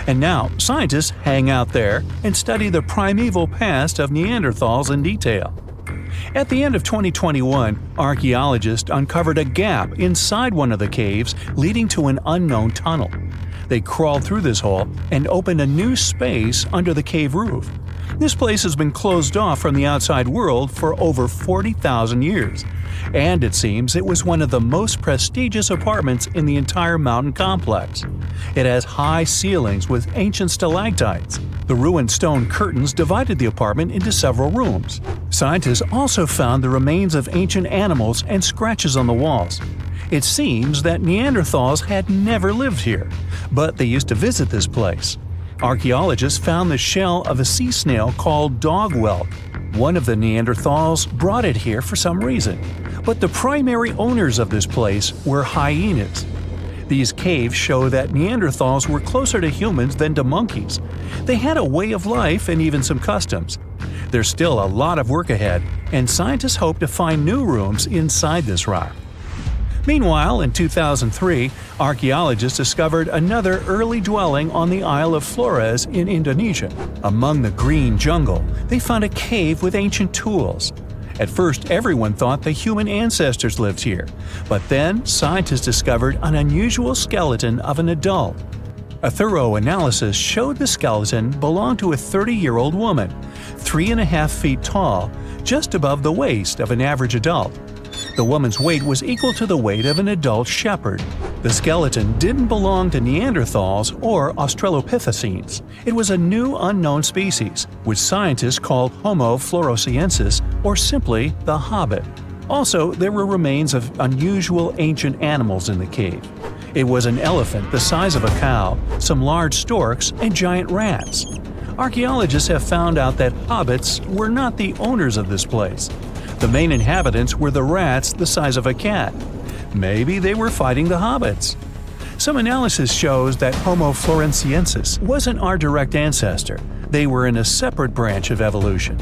And now scientists hang out there and study the primeval past of Neanderthals in detail. At the end of 2021, archaeologists uncovered a gap inside one of the caves leading to an unknown tunnel. They crawled through this hole and opened a new space under the cave roof. This place has been closed off from the outside world for over 40,000 years. And it seems it was one of the most prestigious apartments in the entire mountain complex. It has high ceilings with ancient stalactites. The ruined stone curtains divided the apartment into several rooms. Scientists also found the remains of ancient animals and scratches on the walls. It seems that Neanderthals had never lived here, but they used to visit this place. Archaeologists found the shell of a sea snail called dog whelk. One of the Neanderthals brought it here for some reason, but the primary owners of this place were hyenas. These caves show that Neanderthals were closer to humans than to monkeys. They had a way of life and even some customs. There's still a lot of work ahead, and scientists hope to find new rooms inside this rock. Meanwhile, in 2003, archaeologists discovered another early dwelling on the Isle of Flores in Indonesia. Among the green jungle, they found a cave with ancient tools. At first, everyone thought the human ancestors lived here, but then scientists discovered an unusual skeleton of an adult. A thorough analysis showed the skeleton belonged to a 30-year-old woman, 3.5 feet tall, just above the waist of an average adult. The woman's weight was equal to the weight of an adult shepherd. The skeleton didn't belong to Neanderthals or Australopithecines. It was a new unknown species, which scientists called Homo floresiensis, or simply the Hobbit. Also, there were remains of unusual ancient animals in the cave. It was an elephant the size of a cow, some large storks, and giant rats. Archaeologists have found out that hobbits were not the owners of this place. The main inhabitants were the rats the size of a cat. Maybe they were fighting the hobbits. Some analysis shows that Homo floresiensis wasn't our direct ancestor. They were in a separate branch of evolution.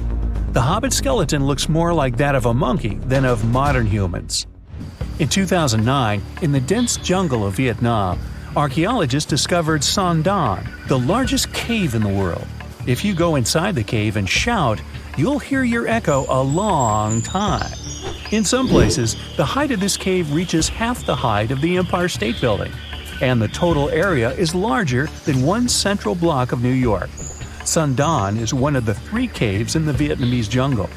The hobbit skeleton looks more like that of a monkey than of modern humans. In 2009, in the dense jungle of Vietnam, archaeologists discovered Son Don, the largest cave in the world. If you go inside the cave and shout, you'll hear your echo a long time. In some places, the height of this cave reaches half the height of the Empire State Building, and the total area is larger than one central block of New York. Son Don is one of the 3 caves in the Vietnamese jungle.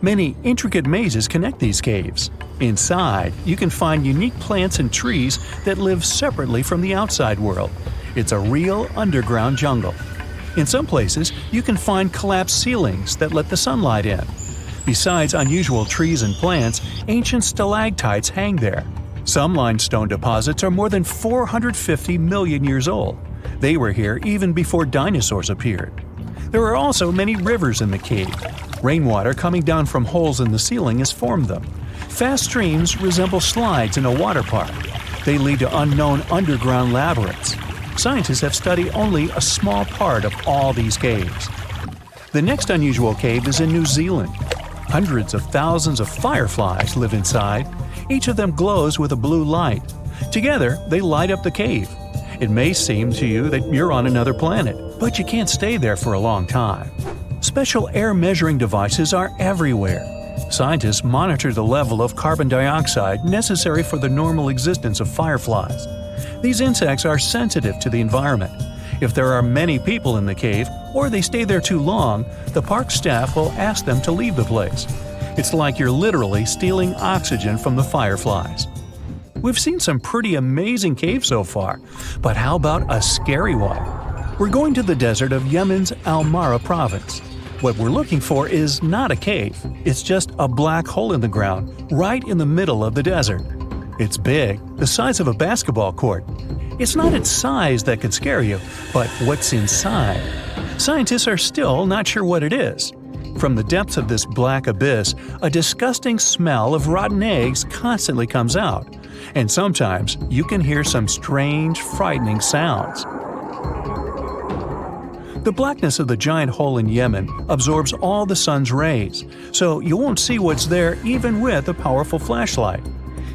Many intricate mazes connect these caves. Inside, you can find unique plants and trees that live separately from the outside world. It's a real underground jungle. In some places, you can find collapsed ceilings that let the sunlight in. Besides unusual trees and plants, ancient stalactites hang there. Some limestone deposits are more than 450 million years old. They were here even before dinosaurs appeared. There are also many rivers in the cave. Rainwater coming down from holes in the ceiling has formed them. Fast streams resemble slides in a water park. They lead to unknown underground labyrinths. Scientists have studied only a small part of all these caves. The next unusual cave is in New Zealand. Hundreds of thousands of fireflies live inside. Each of them glows with a blue light. Together, they light up the cave. It may seem to you that you're on another planet, but you can't stay there for a long time. Special air measuring devices are everywhere. Scientists monitor the level of carbon dioxide necessary for the normal existence of fireflies. These insects are sensitive to the environment. If there are many people in the cave, or they stay there too long, the park staff will ask them to leave the place. It's like you're literally stealing oxygen from the fireflies. We've seen some pretty amazing caves so far, but how about a scary one? We're going to the desert of Yemen's Al-Mara province. What we're looking for is not a cave, it's just a black hole in the ground, right in the middle of the desert. It's big, the size of a basketball court. It's not its size that could scare you, but what's inside. Scientists are still not sure what it is. From the depths of this black abyss, a disgusting smell of rotten eggs constantly comes out, and sometimes you can hear some strange, frightening sounds. The blackness of the giant hole in Yemen absorbs all the sun's rays, so you won't see what's there even with a powerful flashlight.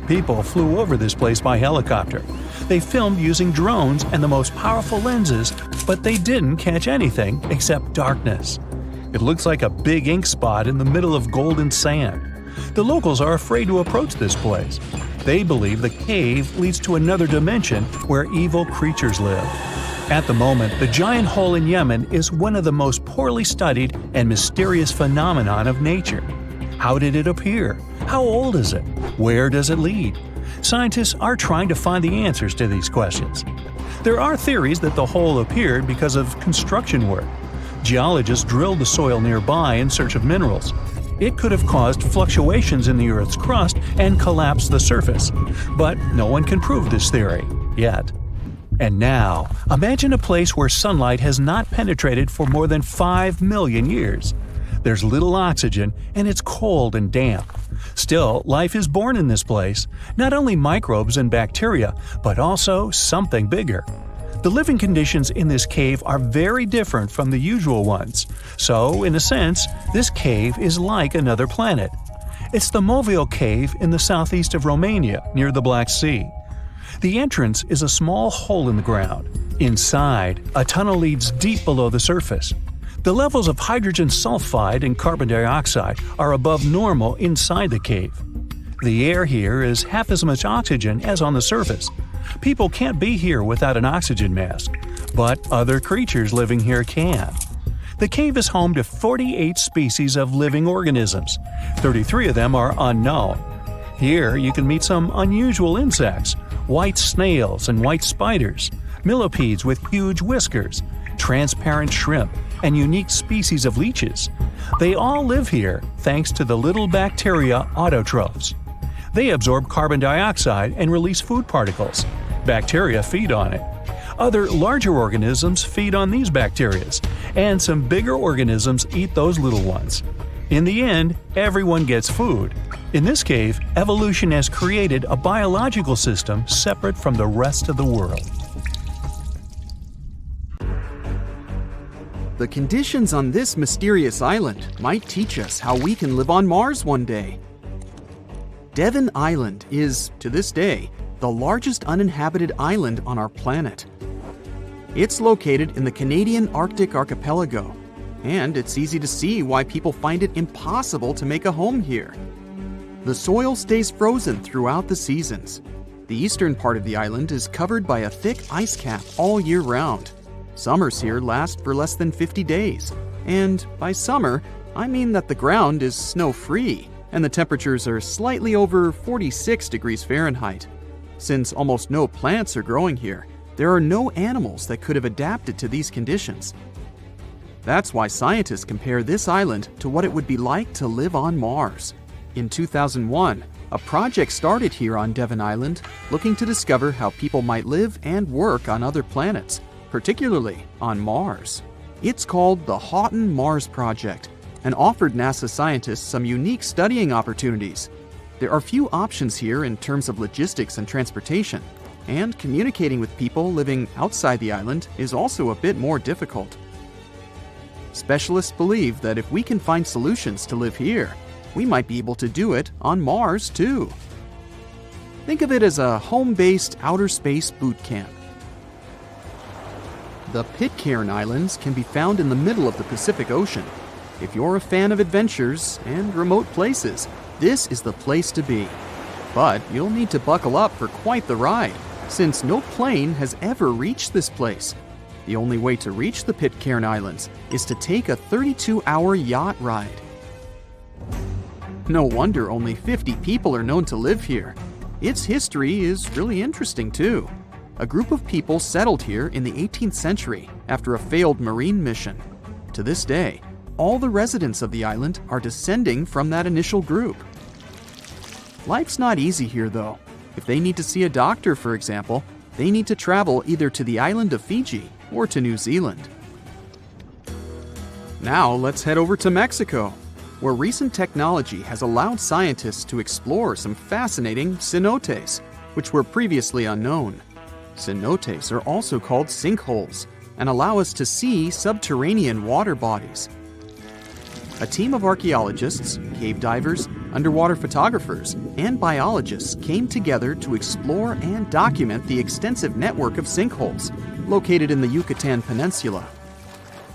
People flew over this place by helicopter. They filmed using drones and the most powerful lenses, but they didn't catch anything except darkness. It looks like a big ink spot in the middle of golden sand. The locals are afraid to approach this place. They believe the cave leads to another dimension where evil creatures live. At the moment, the giant hole in Yemen is one of the most poorly studied and mysterious phenomenon of nature. How did it appear? How old is it? Where does it lead? Scientists are trying to find the answers to these questions. There are theories that the hole appeared because of construction work. Geologists drilled the soil nearby in search of minerals. It could have caused fluctuations in the Earth's crust and collapsed the surface. But no one can prove this theory, yet. And now, imagine a place where sunlight has not penetrated for more than 5 million years. There's little oxygen, and it's cold and damp. Still, life is born in this place, not only microbes and bacteria, but also something bigger. The living conditions in this cave are very different from the usual ones, so, in a sense, this cave is like another planet. It's the Movil Cave in the southeast of Romania, near the Black Sea. The entrance is a small hole in the ground. Inside, a tunnel leads deep below the surface. The levels of hydrogen sulfide and carbon dioxide are above normal inside the cave. The air here is half as much oxygen as on the surface. People can't be here without an oxygen mask, but other creatures living here can. The cave is home to 48 species of living organisms. 33 of them are unknown. Here you can meet some unusual insects, white snails and white spiders, millipedes with huge whiskers, transparent shrimp, and unique species of leeches. They all live here thanks to the little bacteria autotrophs. They absorb carbon dioxide and release food particles. Bacteria feed on it. Other larger organisms feed on these bacteria, and some bigger organisms eat those little ones. In the end, everyone gets food. In this cave, evolution has created a biological system separate from the rest of the world. The conditions on this mysterious island might teach us how we can live on Mars one day. Devon Island is, to this day, the largest uninhabited island on our planet. It's located in the Canadian Arctic archipelago, and it's easy to see why people find it impossible to make a home here. The soil stays frozen throughout the seasons. The eastern part of the island is covered by a thick ice cap all year round. Summers here last for less than 50 days, and by summer, I mean that the ground is snow-free and the temperatures are slightly over 46 degrees Fahrenheit. Since almost no plants are growing here, there are no animals that could have adapted to these conditions. That's why scientists compare this island to what it would be like to live on Mars. In 2001, a project started here on Devon Island looking to discover how people might live and work on other planets, particularly on Mars. It's called the Houghton Mars Project and offered NASA scientists some unique studying opportunities. There are few options here in terms of logistics and transportation, and communicating with people living outside the island is also a bit more difficult. Specialists believe that if we can find solutions to live here, we might be able to do it on Mars too. Think of it as a home-based outer space boot camp. The Pitcairn Islands can be found in the middle of the Pacific Ocean. If you're a fan of adventures and remote places, this is the place to be. But you'll need to buckle up for quite the ride, since no plane has ever reached this place. The only way to reach the Pitcairn Islands is to take a 32-hour yacht ride. No wonder only 50 people are known to live here. Its history is really interesting too. A group of people settled here in the 18th century after a failed marine mission. To this day, all the residents of the island are descending from that initial group. Life's not easy here though. If they need to see a doctor, for example, they need to travel either to the island of Fiji or to New Zealand. Now let's head over to Mexico, where recent technology has allowed scientists to explore some fascinating cenotes, which were previously unknown. Cenotes are also called sinkholes and allow us to see subterranean water bodies. A team of archaeologists, cave divers, underwater photographers, and biologists came together to explore and document the extensive network of sinkholes located in the Yucatan Peninsula.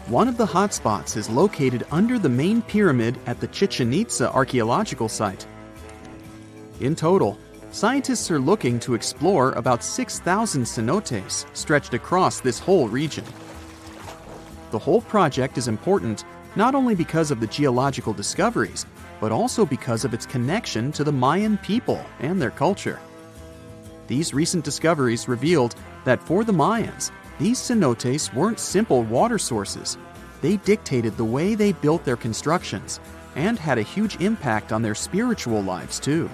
One of the hotspots is located under the main pyramid at the Chichen Itza archaeological site. In total, scientists are looking to explore about 6,000 cenotes stretched across this whole region. The whole project is important not only because of the geological discoveries, but also because of its connection to the Mayan people and their culture. These recent discoveries revealed that for the Mayans, these cenotes weren't simple water sources. They dictated the way they built their constructions and had a huge impact on their spiritual lives too.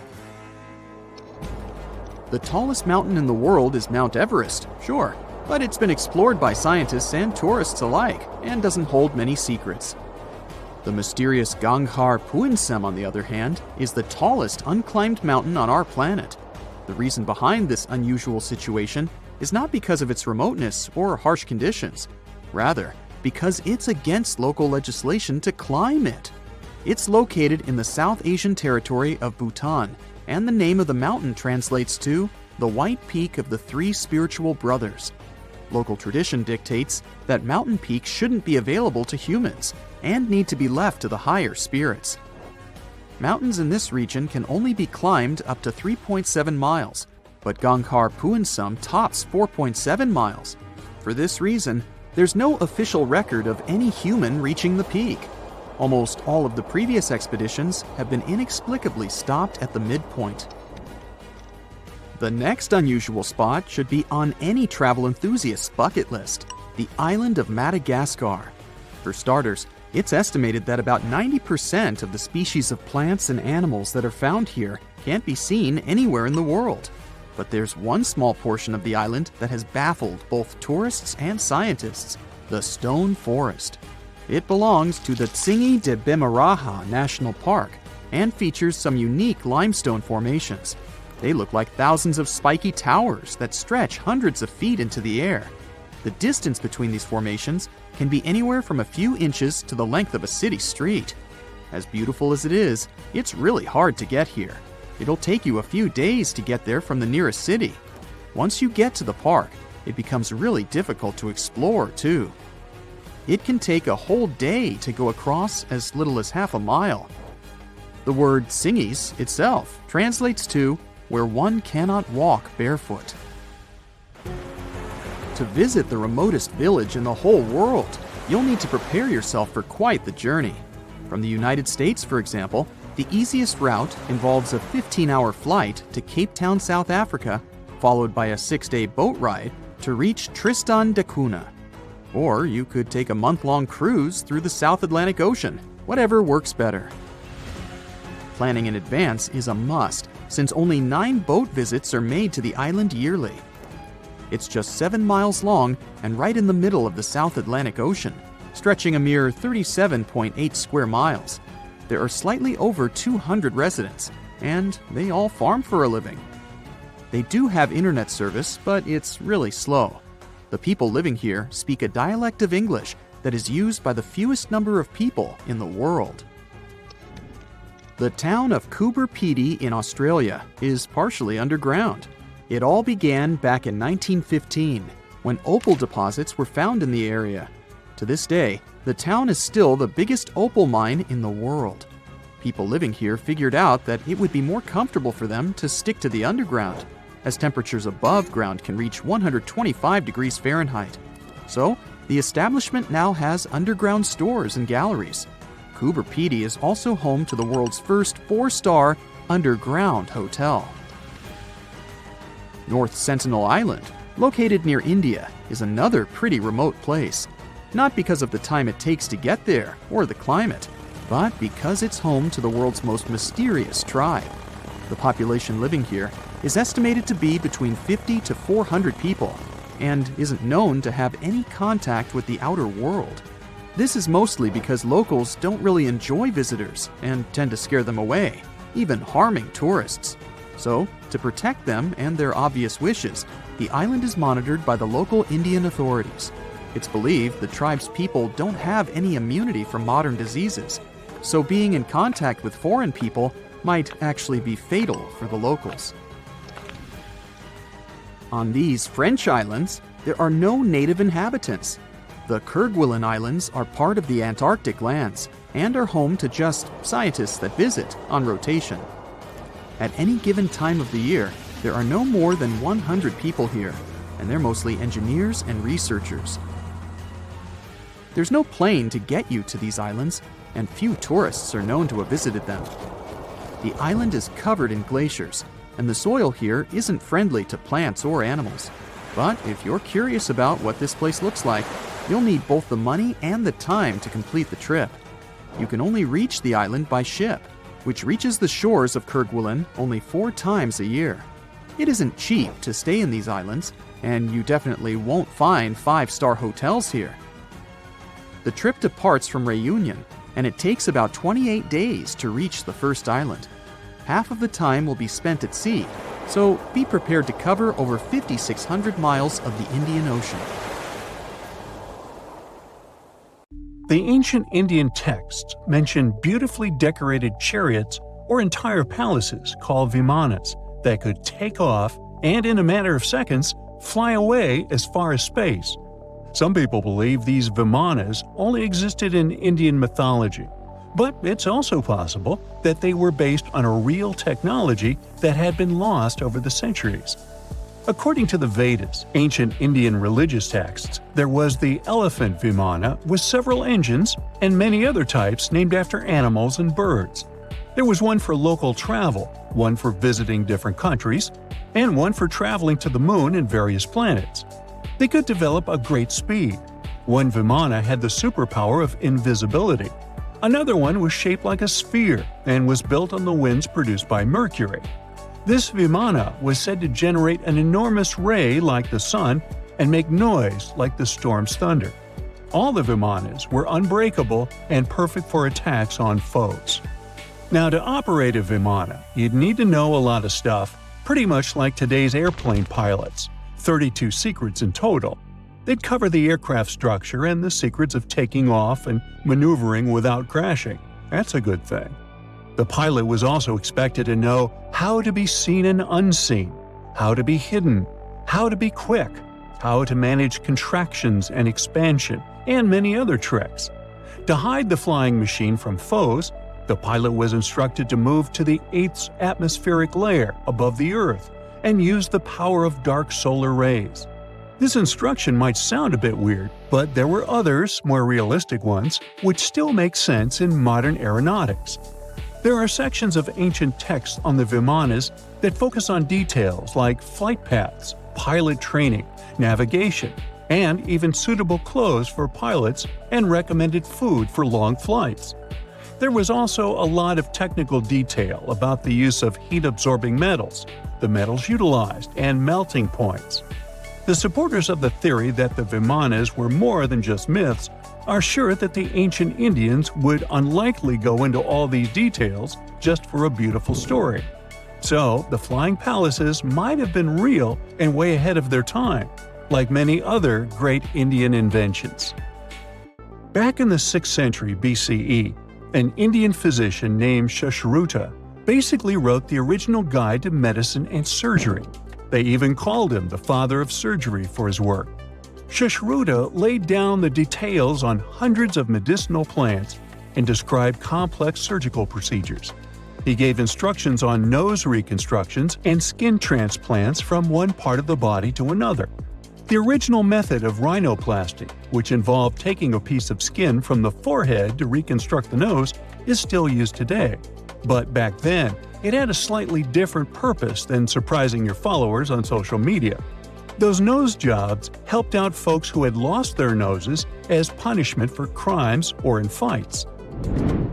The tallest mountain in the world is Mount Everest, sure, but it's been explored by scientists and tourists alike and doesn't hold many secrets. The mysterious Ganghar Puensem, on the other hand, is the tallest unclimbed mountain on our planet. The reason behind this unusual situation is not because of its remoteness or harsh conditions. Rather, because it's against local legislation to climb it. It's located in the South Asian territory of Bhutan, and the name of the mountain translates to the White Peak of the Three Spiritual Brothers. Local tradition dictates that mountain peaks shouldn't be available to humans and need to be left to the higher spirits. Mountains in this region can only be climbed up to 3.7 miles, but Ganghar Puensem tops 4.7 miles. For this reason, there's no official record of any human reaching the peak. Almost all of the previous expeditions have been inexplicably stopped at the midpoint. The next unusual spot should be on any travel enthusiast's bucket list, the island of Madagascar. For starters, it's estimated that about 90% of the species of plants and animals that are found here can't be seen anywhere in the world. But there's one small portion of the island that has baffled both tourists and scientists, the stone forest. It belongs to the Tsingy de Bemaraha National Park and features some unique limestone formations. They look like thousands of spiky towers that stretch hundreds of feet into the air. The distance between these formations can be anywhere from a few inches to the length of a city street. As beautiful as it is, it's really hard to get here. It'll take you a few days to get there from the nearest city. Once you get to the park, it becomes really difficult to explore too. It can take a whole day to go across as little as half a mile. The word Tsingys itself translates to where one cannot walk barefoot. To visit the remotest village in the whole world, you'll need to prepare yourself for quite the journey. From the United States, for example, the easiest route involves a 15-hour flight to Cape Town, South Africa, followed by a 6-day boat ride to reach Tristan da Cunha. Or you could take a month-long cruise through the South Atlantic Ocean, whatever works better. Planning in advance is a must, since only 9 boat visits are made to the island yearly. It's just 7 miles long and right in the middle of the South Atlantic Ocean, stretching a mere 37.8 square miles. There are slightly over 200 residents, and they all farm for a living. They do have internet service, but it's really slow. The people living here speak a dialect of English that is used by the fewest number of people in the world. The town of Coober Pedy in Australia is partially underground. It all began back in 1915, when opal deposits were found in the area. To this day, the town is still the biggest opal mine in the world. People living here figured out that it would be more comfortable for them to stick to the underground, as temperatures above ground can reach 125 degrees Fahrenheit. So, the establishment now has underground stores and galleries. Coober Pedy is also home to the world's first 4-star underground hotel. North Sentinel Island, located near India, is another pretty remote place. Not because of the time it takes to get there or the climate, but because it's home to the world's most mysterious tribe. The population living here is estimated to be between 50 to 400 people and isn't known to have any contact with the outer world. This is mostly because locals don't really enjoy visitors and tend to scare them away, even harming tourists. So, to protect them and their obvious wishes, the island is monitored by the local Indian authorities. It's believed the tribe's people don't have any immunity from modern diseases, so being in contact with foreign people might actually be fatal for the locals. On these French islands, there are no native inhabitants. The Kerguelen Islands are part of the Antarctic lands and are home to just scientists that visit on rotation. At any given time of the year, there are no more than 100 people here, and they're mostly engineers and researchers. There's no plane to get you to these islands, and few tourists are known to have visited them. The island is covered in glaciers, and the soil here isn't friendly to plants or animals. But if you're curious about what this place looks like, you'll need both the money and the time to complete the trip. You can only reach the island by ship, which reaches the shores of Kerguelen only 4 times a year. It isn't cheap to stay in these islands, and you definitely won't find 5-star hotels here. The trip departs from Réunion, and it takes about 28 days to reach the first island. Half of the time will be spent at sea, so be prepared to cover over 5,600 miles of the Indian Ocean. The ancient Indian texts mention beautifully decorated chariots or entire palaces called vimanas that could take off and, in a matter of seconds, fly away as far as space. Some people believe these vimanas only existed in Indian mythology, but it's also possible that they were based on a real technology that had been lost over the centuries. According to the Vedas, ancient Indian religious texts, there was the elephant vimana with several engines and many other types named after animals and birds. There was one for local travel, one for visiting different countries, and one for traveling to the moon and various planets. They could develop a great speed. One vimana had the superpower of invisibility. Another one was shaped like a sphere and was built on the winds produced by Mercury. This vimana was said to generate an enormous ray like the sun and make noise like the storm's thunder. All the vimanas were unbreakable and perfect for attacks on foes. Now, to operate a vimana, you'd need to know a lot of stuff, pretty much like today's airplane pilots, 32 secrets in total. They'd cover the aircraft structure and the secrets of taking off and maneuvering without crashing. That's a good thing. The pilot was also expected to know how to be seen and unseen, how to be hidden, how to be quick, how to manage contractions and expansion, and many other tricks. To hide the flying machine from foes, the pilot was instructed to move to the 8th atmospheric layer above the Earth and use the power of dark solar rays. This instruction might sound a bit weird, but there were others, more realistic ones, which still make sense in modern aeronautics. There are sections of ancient texts on the vimanas that focus on details like flight paths, pilot training, navigation, and even suitable clothes for pilots and recommended food for long flights. There was also a lot of technical detail about the use of heat-absorbing metals, the metals utilized, and melting points. The supporters of the theory that the vimanas were more than just myths are sure that the ancient Indians would unlikely go into all these details just for a beautiful story. So, the flying palaces might have been real and way ahead of their time, like many other great Indian inventions. Back in the 6th century BCE, an Indian physician named Sushruta basically wrote the original guide to medicine and surgery. They even called him the father of surgery for his work. Sushruta laid down the details on hundreds of medicinal plants and described complex surgical procedures. He gave instructions on nose reconstructions and skin transplants from one part of the body to another. The original method of rhinoplasty, which involved taking a piece of skin from the forehead to reconstruct the nose, is still used today. But back then, it had a slightly different purpose than surprising your followers on social media. Those nose jobs helped out folks who had lost their noses as punishment for crimes or in fights.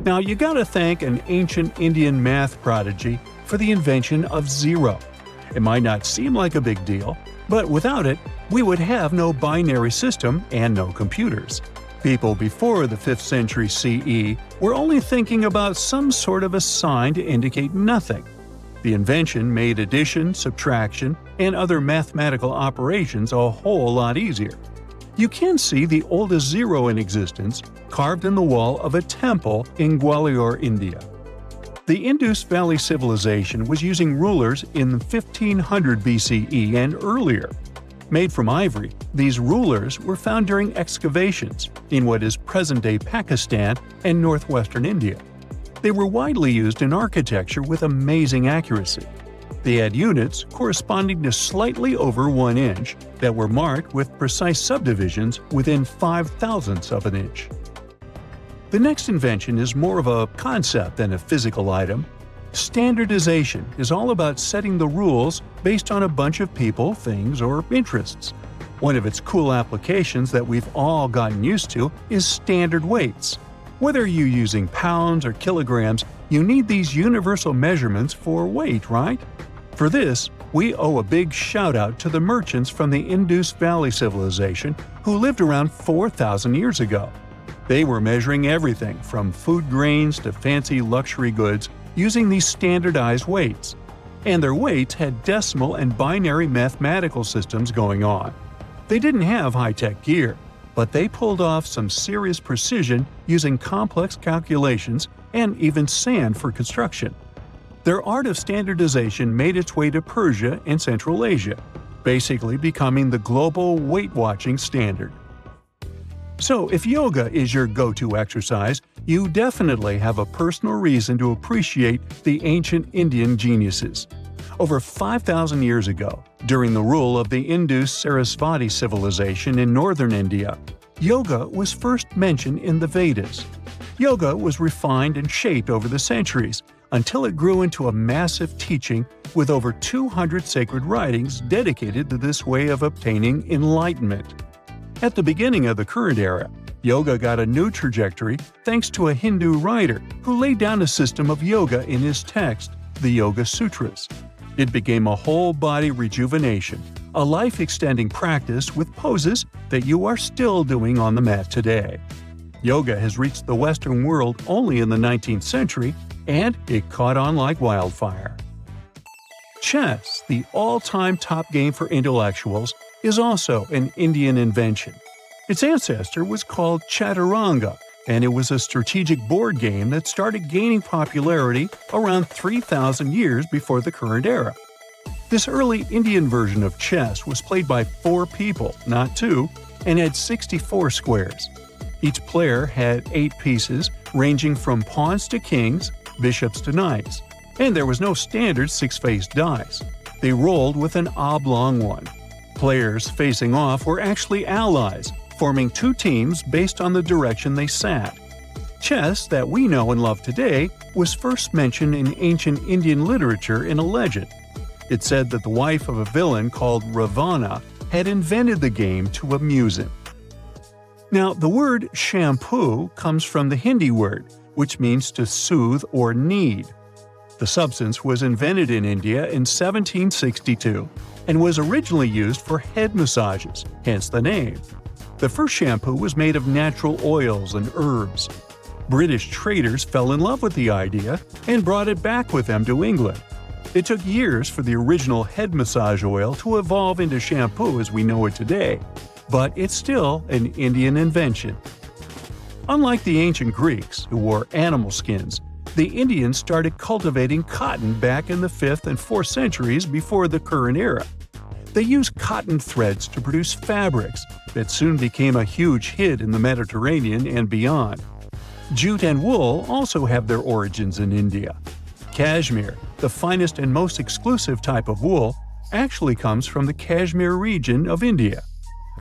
Now, you gotta thank an ancient Indian math prodigy for the invention of zero. It might not seem like a big deal, but without it, we would have no binary system and no computers. People before the 5th century CE were only thinking about some sort of a sign to indicate nothing. The invention made addition, subtraction, and other mathematical operations a whole lot easier. You can see the oldest zero in existence carved in the wall of a temple in Gwalior, India. The Indus Valley Civilization was using rulers in 1500 BCE and earlier. Made from ivory, these rulers were found during excavations in what is present-day Pakistan and northwestern India. They were widely used in architecture with amazing accuracy. They had units corresponding to slightly over 1 inch that were marked with precise subdivisions within 5/1000ths of an inch. The next invention is more of a concept than a physical item. Standardization is all about setting the rules based on a bunch of people, things, or interests. One of its cool applications that we've all gotten used to is standard weights. Whether you're using pounds or kilograms, you need these universal measurements for weight, right? For this, we owe a big shout-out to the merchants from the Indus Valley Civilization who lived around 4,000 years ago. They were measuring everything from food grains to fancy luxury goods using these standardized weights. And their weights had decimal and binary mathematical systems going on. They didn't have high-tech gear, but they pulled off some serious precision using complex calculations and even sand for construction. Their art of standardization made its way to Persia and Central Asia, basically becoming the global weight-watching standard. So if yoga is your go-to exercise, you definitely have a personal reason to appreciate the ancient Indian geniuses. Over 5,000 years ago, during the rule of the Indus-Sarasvati civilization in northern India, yoga was first mentioned in the Vedas. Yoga was refined and shaped over the centuries until it grew into a massive teaching with over 200 sacred writings dedicated to this way of obtaining enlightenment. At the beginning of the current era, yoga got a new trajectory thanks to a Hindu writer who laid down a system of yoga in his text, the Yoga Sutras. It became a whole-body rejuvenation, a life-extending practice with poses that you are still doing on the mat today. Yoga has reached the Western world only in the 19th century, and it caught on like wildfire. Chess, the all-time top game for intellectuals, is also an Indian invention. Its ancestor was called Chaturanga, and it was a strategic board game that started gaining popularity around 3,000 years before the current era. This early Indian version of chess was played by 4 people, not 2, and had 64 squares. Each player had 8 pieces, ranging from pawns to kings, bishops to knights, and there was no standard 6-faced dice. They rolled with an oblong one. Players facing off were actually allies, forming 2 teams based on the direction they sat. Chess, that we know and love today, was first mentioned in ancient Indian literature in a legend. It said that the wife of a villain called Ravana had invented the game to amuse him. Now, the word shampoo comes from the Hindi word, which means to soothe or knead. The substance was invented in India in 1762 and was originally used for head massages, hence the name. The first shampoo was made of natural oils and herbs. British traders fell in love with the idea and brought it back with them to England. It took years for the original head massage oil to evolve into shampoo as we know it today, but it's still an Indian invention. Unlike the ancient Greeks, who wore animal skins, the Indians started cultivating cotton back in the 5th and 4th centuries before the current era. They used cotton threads to produce fabrics that soon became a huge hit in the Mediterranean and beyond. Jute and wool also have their origins in India. Cashmere, the finest and most exclusive type of wool, actually comes from the Kashmir region of India.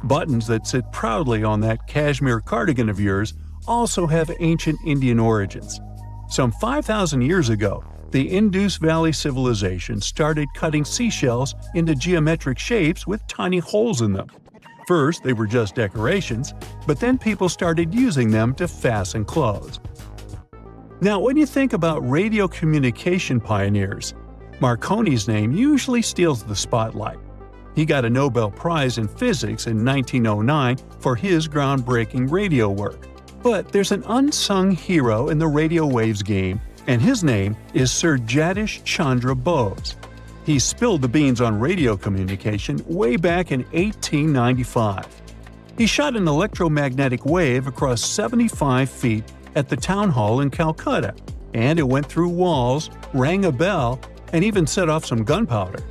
Buttons that sit proudly on that cashmere cardigan of yours also have ancient Indian origins. Some 5,000 years ago, the Indus Valley Civilization started cutting seashells into geometric shapes with tiny holes in them. First, they were just decorations, but then people started using them to fasten clothes. Now, when you think about radio communication pioneers, Marconi's name usually steals the spotlight. He got a Nobel Prize in Physics in 1909 for his groundbreaking radio work. But there's an unsung hero in the radio waves game, and his name is Sir Jagdish Chandra Bose. He spilled the beans on radio communication way back in 1895. He shot an electromagnetic wave across 75 feet at the town hall in Calcutta, and it went through walls, rang a bell, and even set off some gunpowder.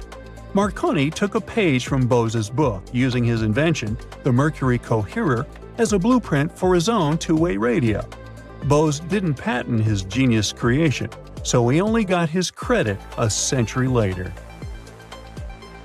Marconi took a page from Bose's book, using his invention, the Mercury Coherer, as a blueprint for his own two-way radio. Bose didn't patent his genius creation, so he only got his credit a century later.